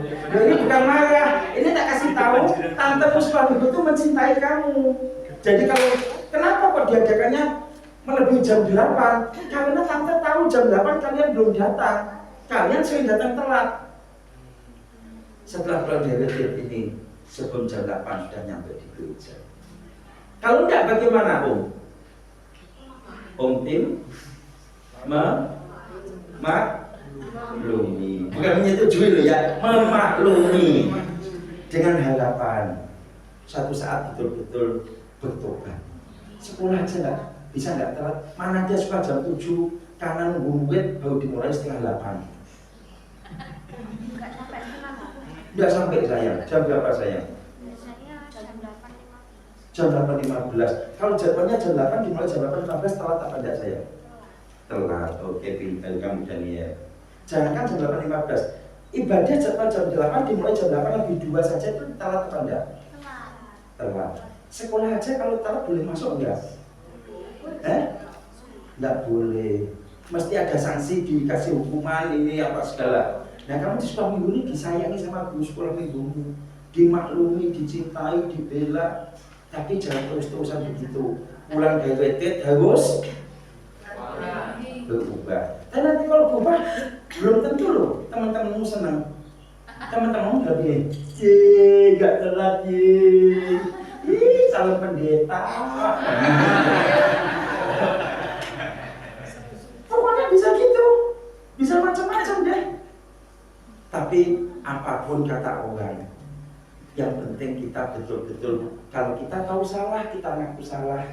Loh, ini bukan marah, ini tak kasih tahu. Tante sekolah minggu itu mencintai kamu. Jadi kalau kenapa kok diadakannya melebihi jam 8? Karena tante tahu jam 8 kalian belum datang. Kalian sering datang telat. Setelah pulang dari retreat ini, sebelum jam 8 sudah nyampe di gereja. Kalau enggak bagaimana, Om? Om Tim memaklumi, bukan menyetujui loh ya, memaklumi dengan harapan suatu saat betul-betul bertobat. Sekolah aja nggak bisa nggak telat. Mana dia suka jam 7 karena nunggu duit baru dimulai setengah 8. Nggak sampai sayang. Jam berapa sayang? Biasanya Jam jam 8.15. 8.15. Kalau jadwalnya jam 8 dimulai jam 8.15, telat apa enggak sayang? Telat. Oke, pintar kamu Daniel. Jangan kan jam 8.15. Ibadah jadwal jam 8 dimulai jam 8 lebih 2 saja itu telat apa enggak? Telat. Sekolah aja kalau telat boleh masuk enggak? Enggak boleh. Mesti ada sanksi, dikasih hukuman ini apa segala. Nah kamu di sekolah minggu ini disayangi sama guru sekolah minggumu, dimaklumi, dicintai, dibela, tapi jangan terus-terusan begitu. Pulang dari retreat harus berubah. Dan nanti kalau berubah belum tentu loh teman-temanmu senang. Teman-temanmu udah bilang, ye, gak telat ye, calon pendeta. Pokoknya bisa gitu, bisa macam-macam deh. Tapi apapun kata orang, yang penting kita betul-betul, kalau kita tahu salah, kita ngaku salah,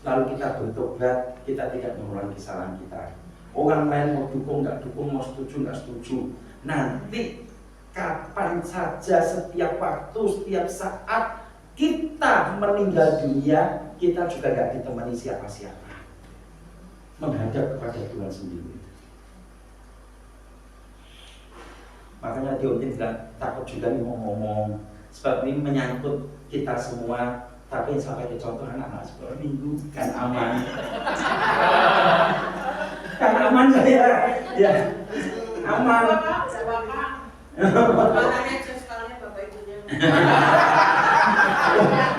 lalu kita bertobat, kita tidak mengulangi kesalahan kita. Orang lain mau dukung, nggak dukung, mau setuju, nggak setuju. Nanti kapan saja, setiap waktu, setiap saat kita meninggal dunia, kita juga nggak ditemani siapa-siapa. Menghadap kepada Tuhan sendiri. Makanya Diontin bilang takut juga nih mau ngomong, sebab ini menyangkut kita semua. Tapi sampai ke contoh anak-anak sekolah minggu kan aman. Kan aman saya, ya aman.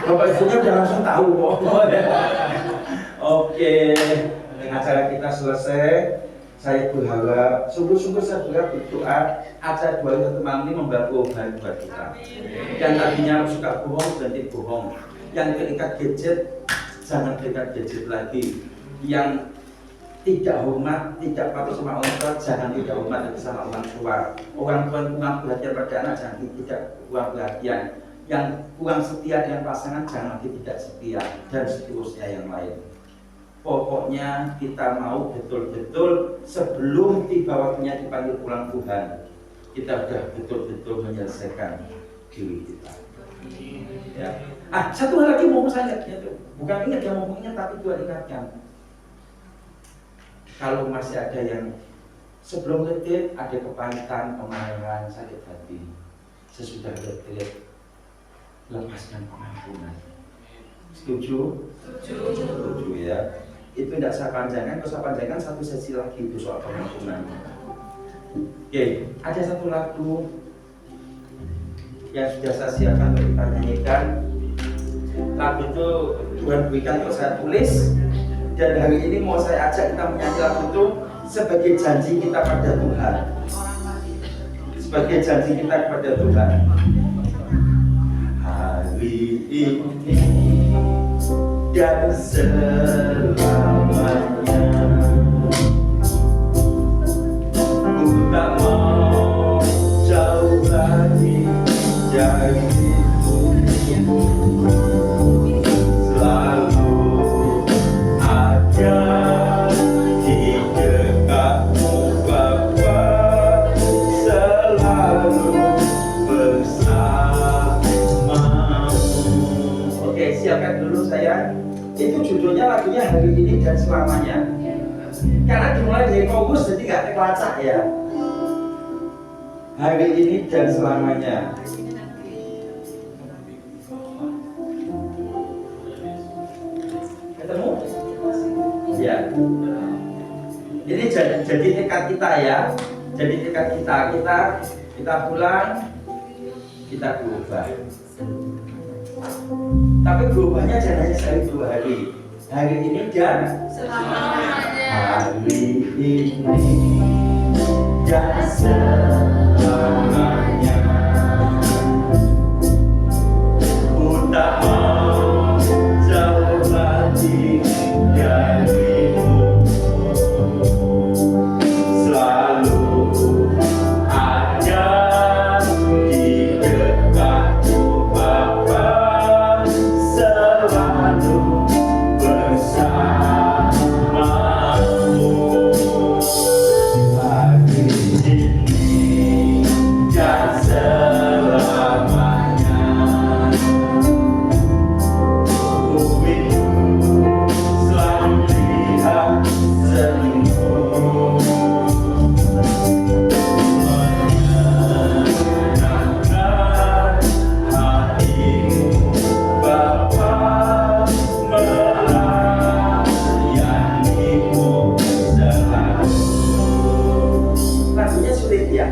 Bapak ibunya udah langsung tahu kok. Oke, acara kita selesai. Saya berharap, sungguh-sungguh saya berdoa acara 21 malam ini membawa perubahan buat kita. Yang tadinya suka bohong, berhenti bohong. Yang terikat gadget, jangan terikat gadget lagi. Yang tidak hormat, tidak patuh sama orang tua, jangan tidak hormat sama orang tua. Orang tua kurang perhatian pada anak, jangan tidak kurang perhatian. Yang kurang setia dengan pasangan, jangan tidak setia, dan seterusnya yang lain. Pokoknya kita mau betul-betul sebelum tiba waktunya dipanggil pulang Tuhan, kita sudah betul-betul menyelesaikan diri kita. Ya. Satu hal lagi mau saya ingat, bukan ingat yang mau ingat, tapi Tuhan ingatkan. Kalau masih ada yang sebelum retreat ada kepahitan, kemarahan, sakit hati, sesudah retreat lepaskan pengampunan. Setuju? Setuju ya. Itu tidak saya panjangkan, kalau saya panjangkan satu sesi lagi itu soal pengampunan. Oke, ada satu lagu yang sudah saya siapkan untuk kita nyanyikan. Lagu itu Tuhan berikan untuk saya tulis, dan hari ini mau saya ajak kita menyanyi lagu itu sebagai janji kita pada Tuhan. Sebagai janji kita kepada Tuhan. Hari ini dan selamanya ku tak mau jauh lagi darimu, selalu ada di dekatmu Bapa, selalu bersamamu. Oke, siapkan dulu saya. Itu judulnya lagunya Hari Ini dan Selamanya. Karena dimulai dari fokus jadi gak terlacak ya. hari ini dan selamanya. Ketemu? Ya. Ini jadi tekad kita ya. Jadi tekad kita pulang, kita berubah. Tapi berubahnya jangan hanya sekali 2 hari. Hari ini dan Selamanya. hari ini dan selamanya. Ku tak mau jauh lagi darimu, selalu ada di dekatmu Bapa, selalu bersamamu. Hari ini dan selamanya, ku rindu selalu lihat senyummu, menyenangkan hatimu Bapa, melayanimu selalu. Lagunya sulit ya,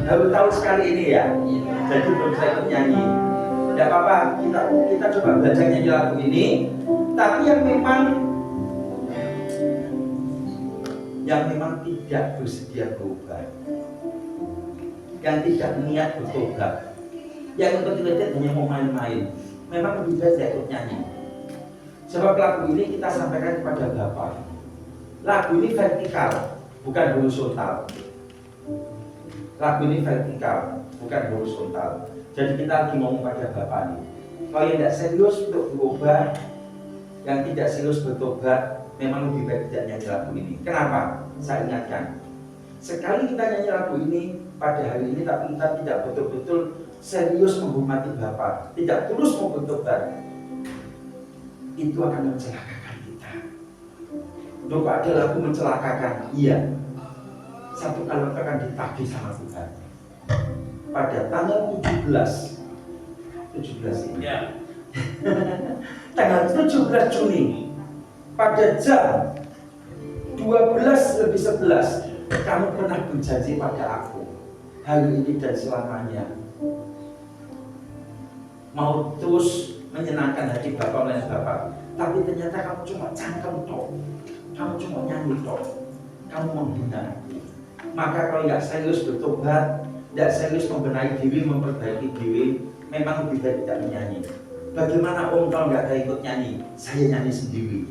baru tahu sekali ini ya, jadi belum saya ikut nyanyi. Tidak apa-apa, kita coba belajar nyanyi lagu ini, tapi yang memang tidak bersedia berubah, yang tidak niat bertobat, yang ikut-ikutan hanya mau main-main, memang lebih baik saya ikut nyanyi. Sebab lagu ini kita sampaikan kepada Bapa. Lagu ini vertikal, bukan horizontal. Lagu ini vertikal, bukan horizontal. Jadi kita lagi ngomong pada Bapa nih. Kalau yang tidak serius untuk berubah, yang tidak serius bertobat, memang lebih baik tidak nyanyi lagu ini. Kenapa? Saya ingatkan, sekali kita nyanyi lagu ini pada hari ini, tapi kita tidak betul-betul serius menghormati Bapa, tidak terus mau bertobat, itu akan mencelakakan kita. Loh, kok ada lagu mencelakakan? Iya, satu kalimat akan ditagih sama Tuhan. Pada tanggal 17 ini Ya. tanggal 17 Juni pada jam 12:11 kamu pernah berjanji pada aku, hari ini dan selamanya mau terus menyenangkan hati Bapak dan Bapak. Tapi ternyata kamu cuma cangkem tok, kamu cuma nyanyi tok, kamu menghina aku. Maka kalau nggak serius bertobat, tidak serius membenahi diri, memperbaiki diri, memang lebih baik tidak menyanyi. Bagaimana Om kalau nggak ada ikut nyanyi? Saya nyanyi sendiri.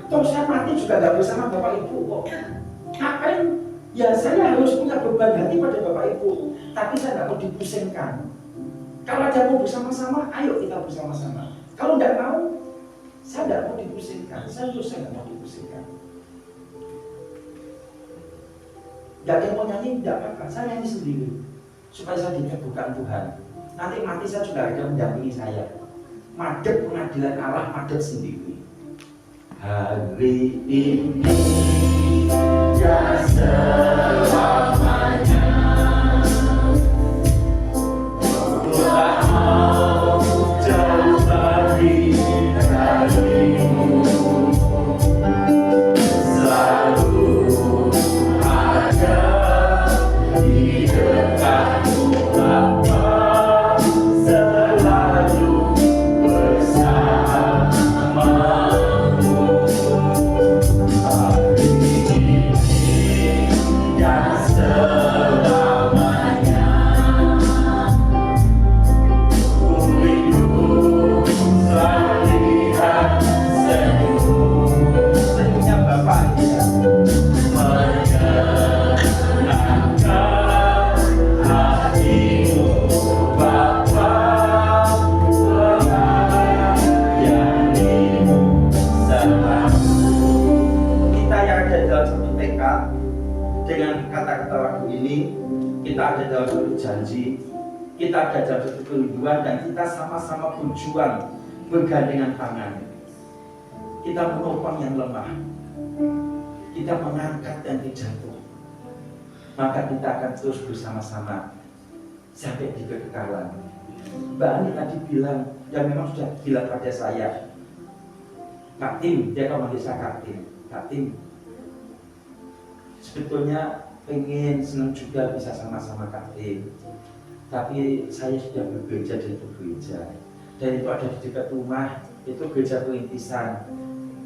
Toh saya mati juga nggak bersama Bapak Ibu kok. Ngapain? Ya saya harus punya beban hati pada Bapak Ibu, tapi saya nggak mau dipusingkan. Kalau ada mau bersama-sama, ayo kita bersama-sama. Kalau nggak mau, saya nggak mau dipusingkan. Saya nggak mau dipusingkan. Nggak ada yang mau nyanyi, tidak apa-apa. Saya nyanyi sendiri supaya saya diteguhkan Tuhan. Nanti mati saya juga ada mendampingi saya. Madep pengadilan Allah, madep sendiri. Hari ini dan selamanya, ku tak mau jauh lagi darimu, selalu ada di dekatmu Bapa, selalu bersamamu. Hari ini dan selamanya, ku rindu selalu lihat senyummu. Senyumnya Bapak ya. Menyenangkan hatimu Bapa, melayanimu selalu. Kita yang ada dalam satu tekad dengan kata-kata lagu ini, kita ada dalam satu janji, kita ada dalam satu kerinduan, dan kita sama-sama berjuang bergandengan tangan. Kita menopang yang lemah, kita mengangkat yang jatuh, maka kita akan terus bersama-sama sampai di kekekalan. Mbak Ani tadi bilang, yang memang sudah bilang pada saya, Kak Tim, dia kalau manggil saya Kak Tim. Kak Tim, sebetulnya pengen senang juga bisa sama-sama Kak Tim, tapi saya sudah bekerja dan bekerja, dan itu ada di dekat rumah, itu gereja perintisan.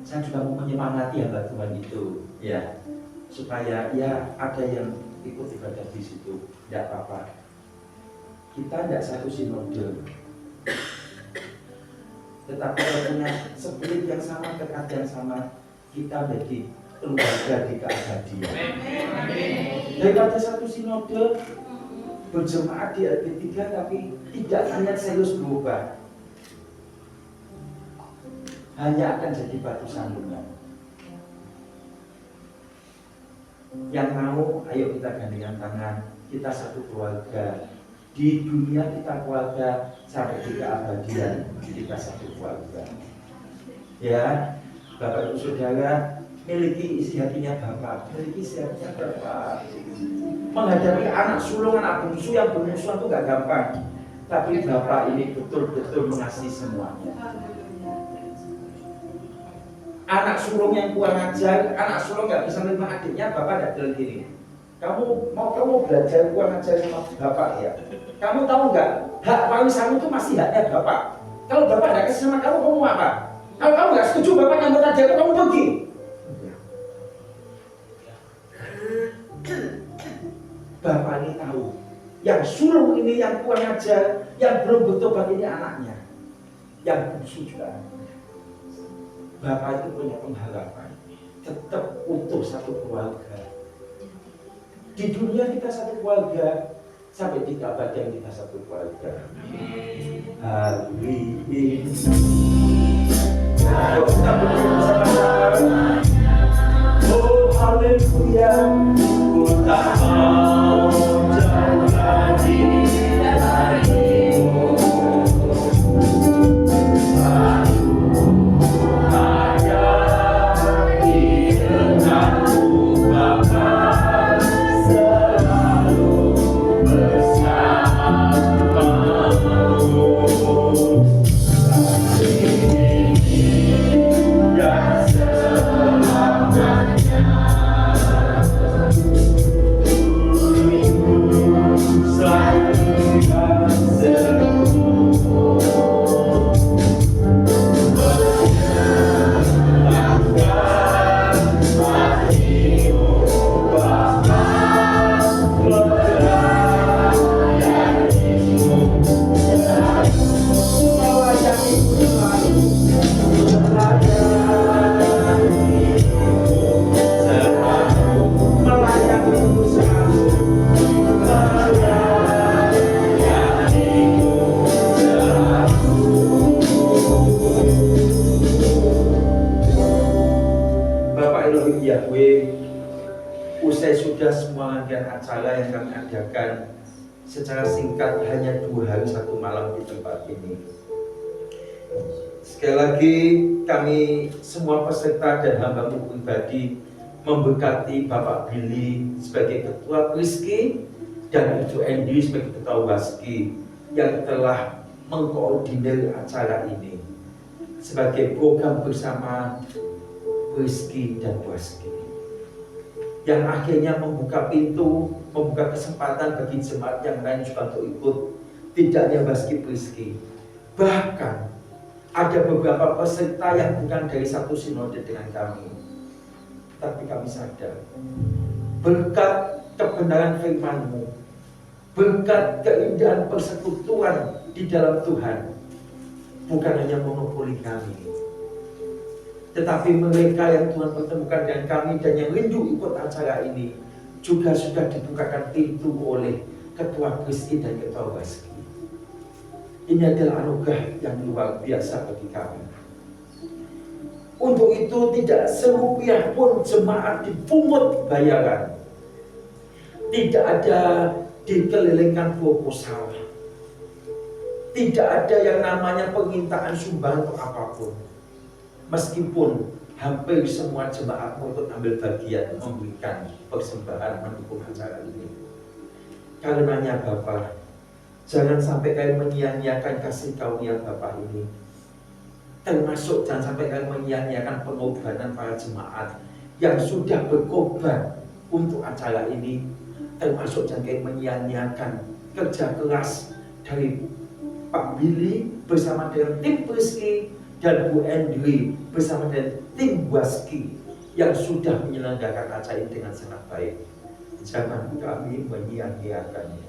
Saya juga mau menyemangati hamba Tuhan itu, ya, supaya ya ada yang ikut ibadah di situ, tidak apa-apa. Kita tidak satu sinode, tetapi kalau punya spirit yang sama, tekad yang sama, kita menjadi keluarga di keabadian. Daripada satu sinode berjemaat di RT3 tapi tidak hanya serius berubah, hanya akan jadi batu sandungan. Yang mau, ayo kita gandengan tangan, kita satu keluarga. Di dunia kita keluarga, sampai di keabadian kita satu keluarga. Ya, Bapak Ibu Saudara, miliki isi hatinya Bapak, miliki isi hatinya Bapak. Menghadapi anak sulung, anak bungsu yang bermusuhan itu gak gampang. Tapi Bapak ini betul-betul mengasihi semuanya. Anak sulung yang kurang ajar, anak sulung gak bisa menerima adiknya, Bapak tidak bilang gini, kamu belajar kurang ajar sama Bapak ya. Kamu tahu nggak, hak warisanmu itu masih haknya Bapak. Kalau Bapak tidak kasih sama kamu mau apa? Kalau kamu nggak setuju Bapak nyambut aja, kamu pergi. Bapak ini tahu, yang sulung ini yang kurang ajar, yang belum bertobat ini anaknya, yang bungsu juga anaknya. Bapak itu punya pengharapan, tetap utuh satu keluarga. Di dunia kita satu keluarga, sampai di keabadian kita satu keluarga. Hari ini, ayo kita berdiri bersama-sama. Oh haleluya, ku tak mau jauh lagi darimu. Usai sudah semua rangkaian acara yang kami adakan secara singkat hanya 2 hari 1 malam di tempat ini. Sekali lagi kami semua peserta dan hamba-Mu pribadi memberkati Bapak Billy sebagai Ketua Priski dan Ibu Endi sebagai Ketua Waski yang telah mengkoordinir acara ini sebagai program bersama Priski dan Waski, yang akhirnya membuka pintu, membuka kesempatan bagi jemaat yang lain juga untuk ikut, tidak hanya Waski Priski. Bahkan ada beberapa peserta yang bukan dari satu sinode dengan kami, tapi kami sadar berkat kebenaran firman-Mu, berkat keindahan persekutuan di dalam Tuhan, bukan hanya monopoli kami, tetapi mereka yang Tuhan pertemukan dengan kami dan yang rindu ikut acara ini juga sudah dibukakan pintu oleh Ketua Kristi dan Ketua Waski. Ini adalah anugerah yang luar biasa bagi kami. Untuk itu tidak serupiah pun jemaat dipungut bayaran, tidak ada dikelilingkan proposal, tidak ada yang namanya permintaan sumbangan atau apapun. Meskipun hampir semua jemaat untuk ambil bagian memberikan persembahan mendukung acara ini. Karenanya Bapak, jangan sampai kalian menyia-nyiakan kasih karunia Bapak ini. Termasuk jangan sampai kalian menyia-nyiakan pengorbanan para jemaat yang sudah berkorban untuk acara ini. Termasuk jangan kalian menyia-nyiakan kerja keras dari Pak Billy bersama dengan tim Priski dan Bu Endri bersama dengan tim Waski yang sudah menyelenggarakan acara ini dengan sangat baik. Jangan kami menyia-nyiakannya.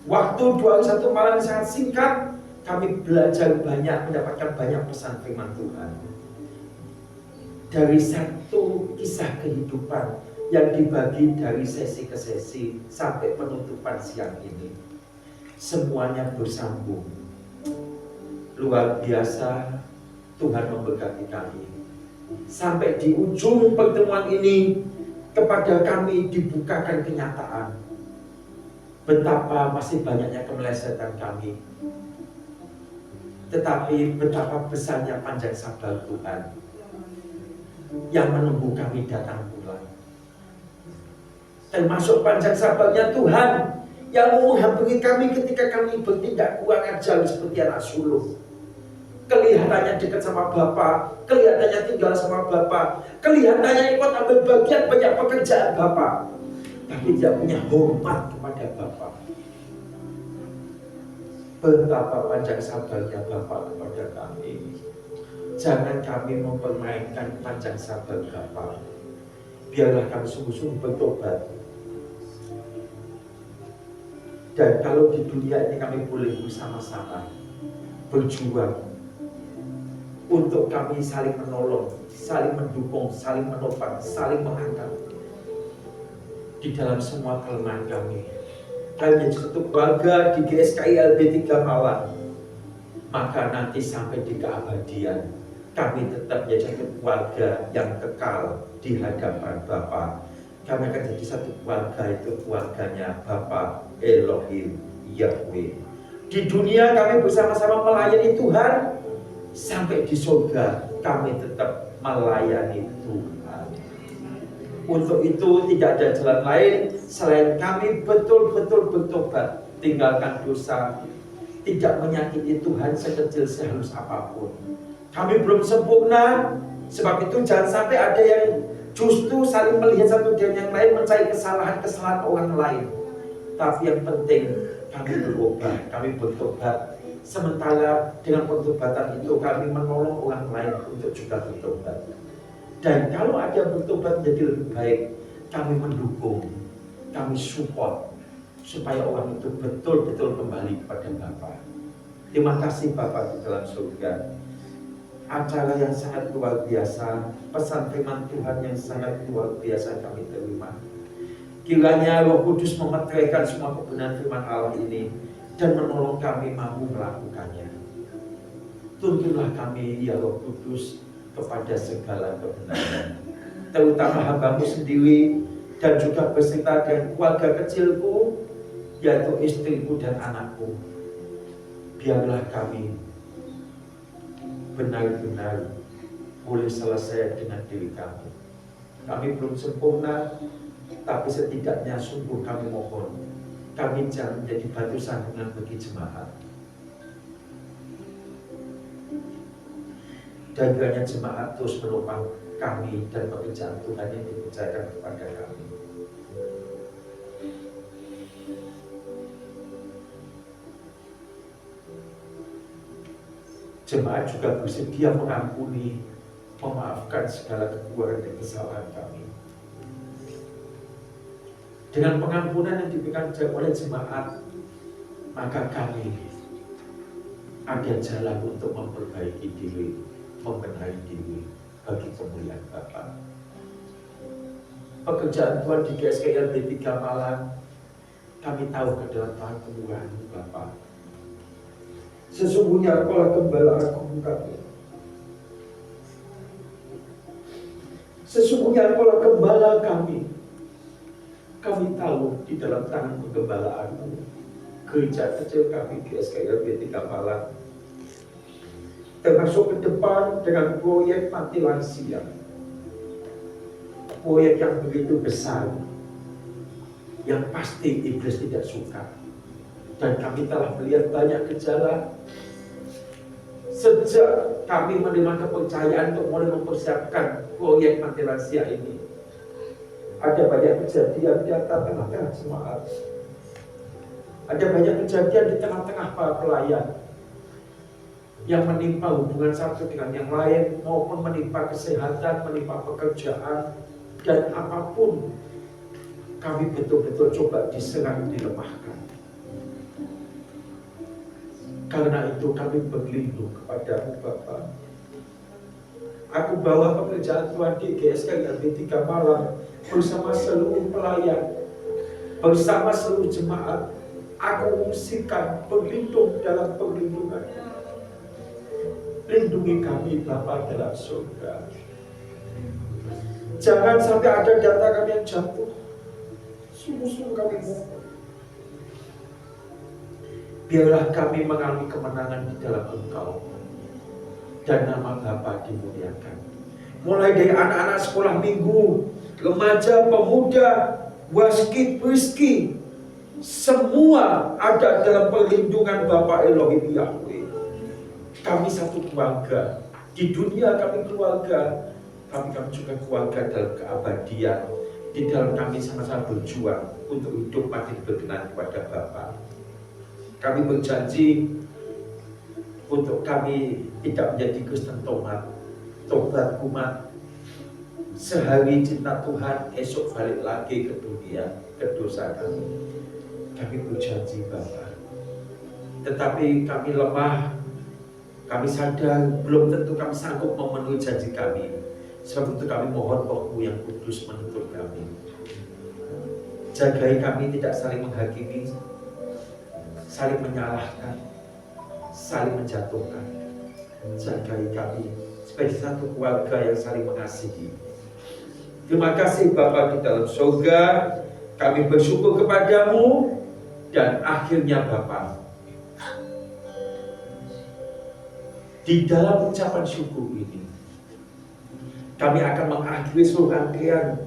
Waktu 21 malam sangat singkat, kami belajar banyak, mendapatkan banyak pesan firman Tuhan. Dari satu kisah kehidupan yang dibagi dari sesi ke sesi sampai penutupan siang ini, semuanya bersambung. Luar biasa, Tuhan memberkati kami. Sampai di ujung pertemuan ini, kepada kami dibukakan kenyataan betapa masih banyaknya kemelesetan kami, tetapi betapa besarnya panjang sabar Tuhan yang menunggu kami datang pulang. Termasuk panjang sabarnya Tuhan yang menghampiri kami ketika kami bertindak kurang ajar seperti anak sulung. Kelihatannya dekat sama Bapak, kelihatannya tinggal sama Bapak, kelihatannya ikut ambil bagian banyak pekerjaan Bapak, tapi tidak punya hormat kepada Bapak. Betapa panjang sabarnya Bapak kepada kami. Jangan kami mempermainkan panjang sabar Bapak. Biarlah kami sungguh-sungguh bertobat. Dan kalau di dunia ini kami boleh bersama-sama berjuang untuk kami saling menolong, saling mendukung, saling menopang, saling mengangkat di dalam semua kelemahan kami. Kami menjadi satu keluarga di GSKI LB3 Malang. Maka nanti sampai di keabadian kami tetap menjadi satu keluarga yang kekal di hadapan Bapa. Kami akan jadi satu keluarga, itu keluarganya Bapa Elohim Yahweh. Di dunia kami bersama-sama melayani Tuhan. Sampai di surga kami tetap melayani Tuhan. Untuk itu tidak ada jalan lain selain kami betul-betul bertobat, tinggalkan dosa, tidak menyakiti Tuhan sekecil sehalus apapun. Kami belum sempurna, sebab itu jangan sampai ada yang justru saling melihat satu dengan yang lain, mencari kesalahan-kesalahan orang lain. Tapi yang penting kami berubah, kami bertobat. Sementara dengan pertobatan itu kami menolong orang lain untuk juga bertobat. Dan kalau ada yang bertobat menjadi lebih baik, kami mendukung, kami support supaya orang itu betul-betul kembali kepada Bapa. Terima kasih Bapa di dalam surga. Acara yang sangat luar biasa, pesan firman Tuhan yang sangat luar biasa kami terima. Kiranya Roh Kudus memeteraikan semua kebenaran firman Allah ini dan menolong kami mampu melakukannya. Tuntunlah kami ya Roh Kudus kepada segala kebenaran, terutama hamba-Mu sendiri dan juga beserta dengan keluarga kecilku, yaitu istriku dan anakku. Biarlah kami benar-benar boleh selesai dengan diri kami. Kami belum sempurna, tapi setidaknya sungguh kami mohon, kami jangan menjadi batu sandungan bagi jemaat. Dan kiranya jemaat terus menopang kami dan pekerjaan Tuhan yang dipercayakan kepada kami. Jemaat juga bersedia mengampuni, memaafkan segala kekurangan dan kesalahan kami. Dengan pengampunan yang diberikan oleh jemaat, maka kami ada jalan untuk memperbaiki diri, membenahi diri bagi kemuliaan Bapa. Pekerjaan Tuhan di GSKI LB3 Malang, kami tahu ke dalam Tuhan kemurahan Bapa. Sesungguhnya Engkaulah gembala aku kami. Sesungguhnya Engkaulah gembala kami. Kami tahu di dalam tangan penggembalaanmu, gereja kecil kami GSKI LB3 Malang termasuk ke depan dengan proyek panti lansia. Proyek yang begitu besar, yang pasti iblis tidak suka. Dan kami telah melihat banyak gejala sejak kami menerima kepercayaan untuk mulai mempersiapkan proyek panti lansia ini. Ada banyak kejadian di tengah-tengah jemaat. Ada banyak kejadian di tengah-tengah para pelayan yang menimpa hubungan satu dengan yang lain, maupun menimpa kesehatan, menimpa pekerjaan, dan apapun kami betul-betul coba diserang, dilemahkan. Karena itu kami berlindung kepadamu Bapa. Aku bawa pekerjaan Tuhan di GSK LB3 Malang bersama seluruh pelayan, bersama seluruh jemaat. Aku ungsikan berlindung dalam perlindungan. Lindungi kami Bapa dalam surga. Jangan sampai ada data kami yang jatuh. Sungguh-sungguh kami mohon. Biarlah kami mengalami kemenangan di dalam Engkau, dan nama Bapa dimuliakan. Mulai dari anak-anak sekolah minggu, remaja, pemuda, waskit, rizki, semua ada dalam perlindungan Bapa Elohim Yahweh. Kami satu keluarga. Di dunia kami keluarga, kami juga keluarga dalam keabadian. Di dalam kami sama-sama berjuang untuk hidup makin berkenan kepada Bapa. Kami berjanji untuk kami tidak menjadi Kristen tomat kumat. Sehari cinta Tuhan, esok balik lagi ke dunia, ke dosa kami. Kami berjanji Bapa. Tetapi kami lemah, kami sadar belum tentu kami sanggup memenuhi janji kami. Sebab itu kami mohon Roh-Mu yang kudus menuntun kami. Jagai kami tidak saling menghakimi, saling menyalahkan, saling menjatuhkan. Jagai kami sebagai satu keluarga yang saling mengasihi. Terima kasih Bapa di dalam surga. Kami bersyukur kepadamu. Dan akhirnya Bapa, di dalam ucapan syukur ini, kami akan mengakhiri seluruh rangkaian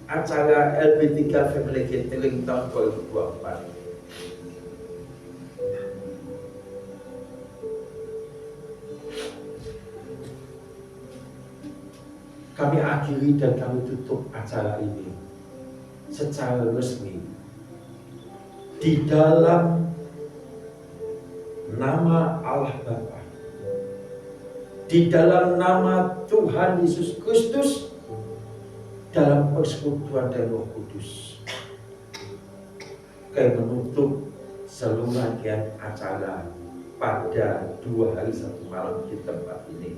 acara LB3 Family Gathering tahun 2024. Kami akhiri dan kami tutup acara ini secara resmi di dalam nama Allah Bapa, di dalam nama Tuhan Yesus Kristus, dalam persekutuan dan Roh Kudus. Kami menutup seluruh rangkaian acara pada 2 hari 1 malam di tempat ini.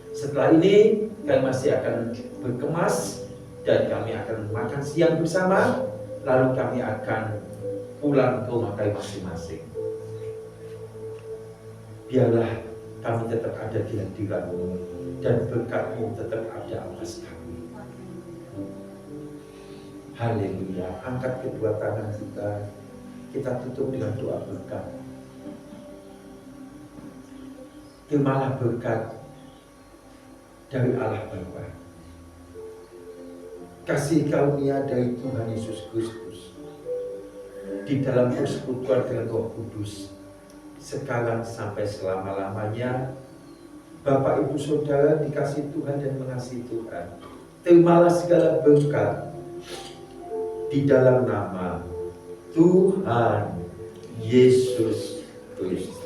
Setelah ini kami masih akan berkemas dan kami akan makan siang bersama, lalu kami akan pulang ke rumah kami masing-masing. Biarlah kami tetap ada di hadirat-Mu dan berkat-Mu tetap ada atas kami. Haleluya. Angkat kedua tangan kita tutup dengan doa berkat. Terimalah berkat dari Allah Bapa, kasih karunia dari Tuhan Yesus Kristus, di dalam persekutuan dengan Roh Kudus, sekarang sampai selama-lamanya. Bapak Ibu Saudara dikasih Tuhan dan mengasihi Tuhan, terimalah segala berkat di dalam nama Tuhan Yesus Kristus.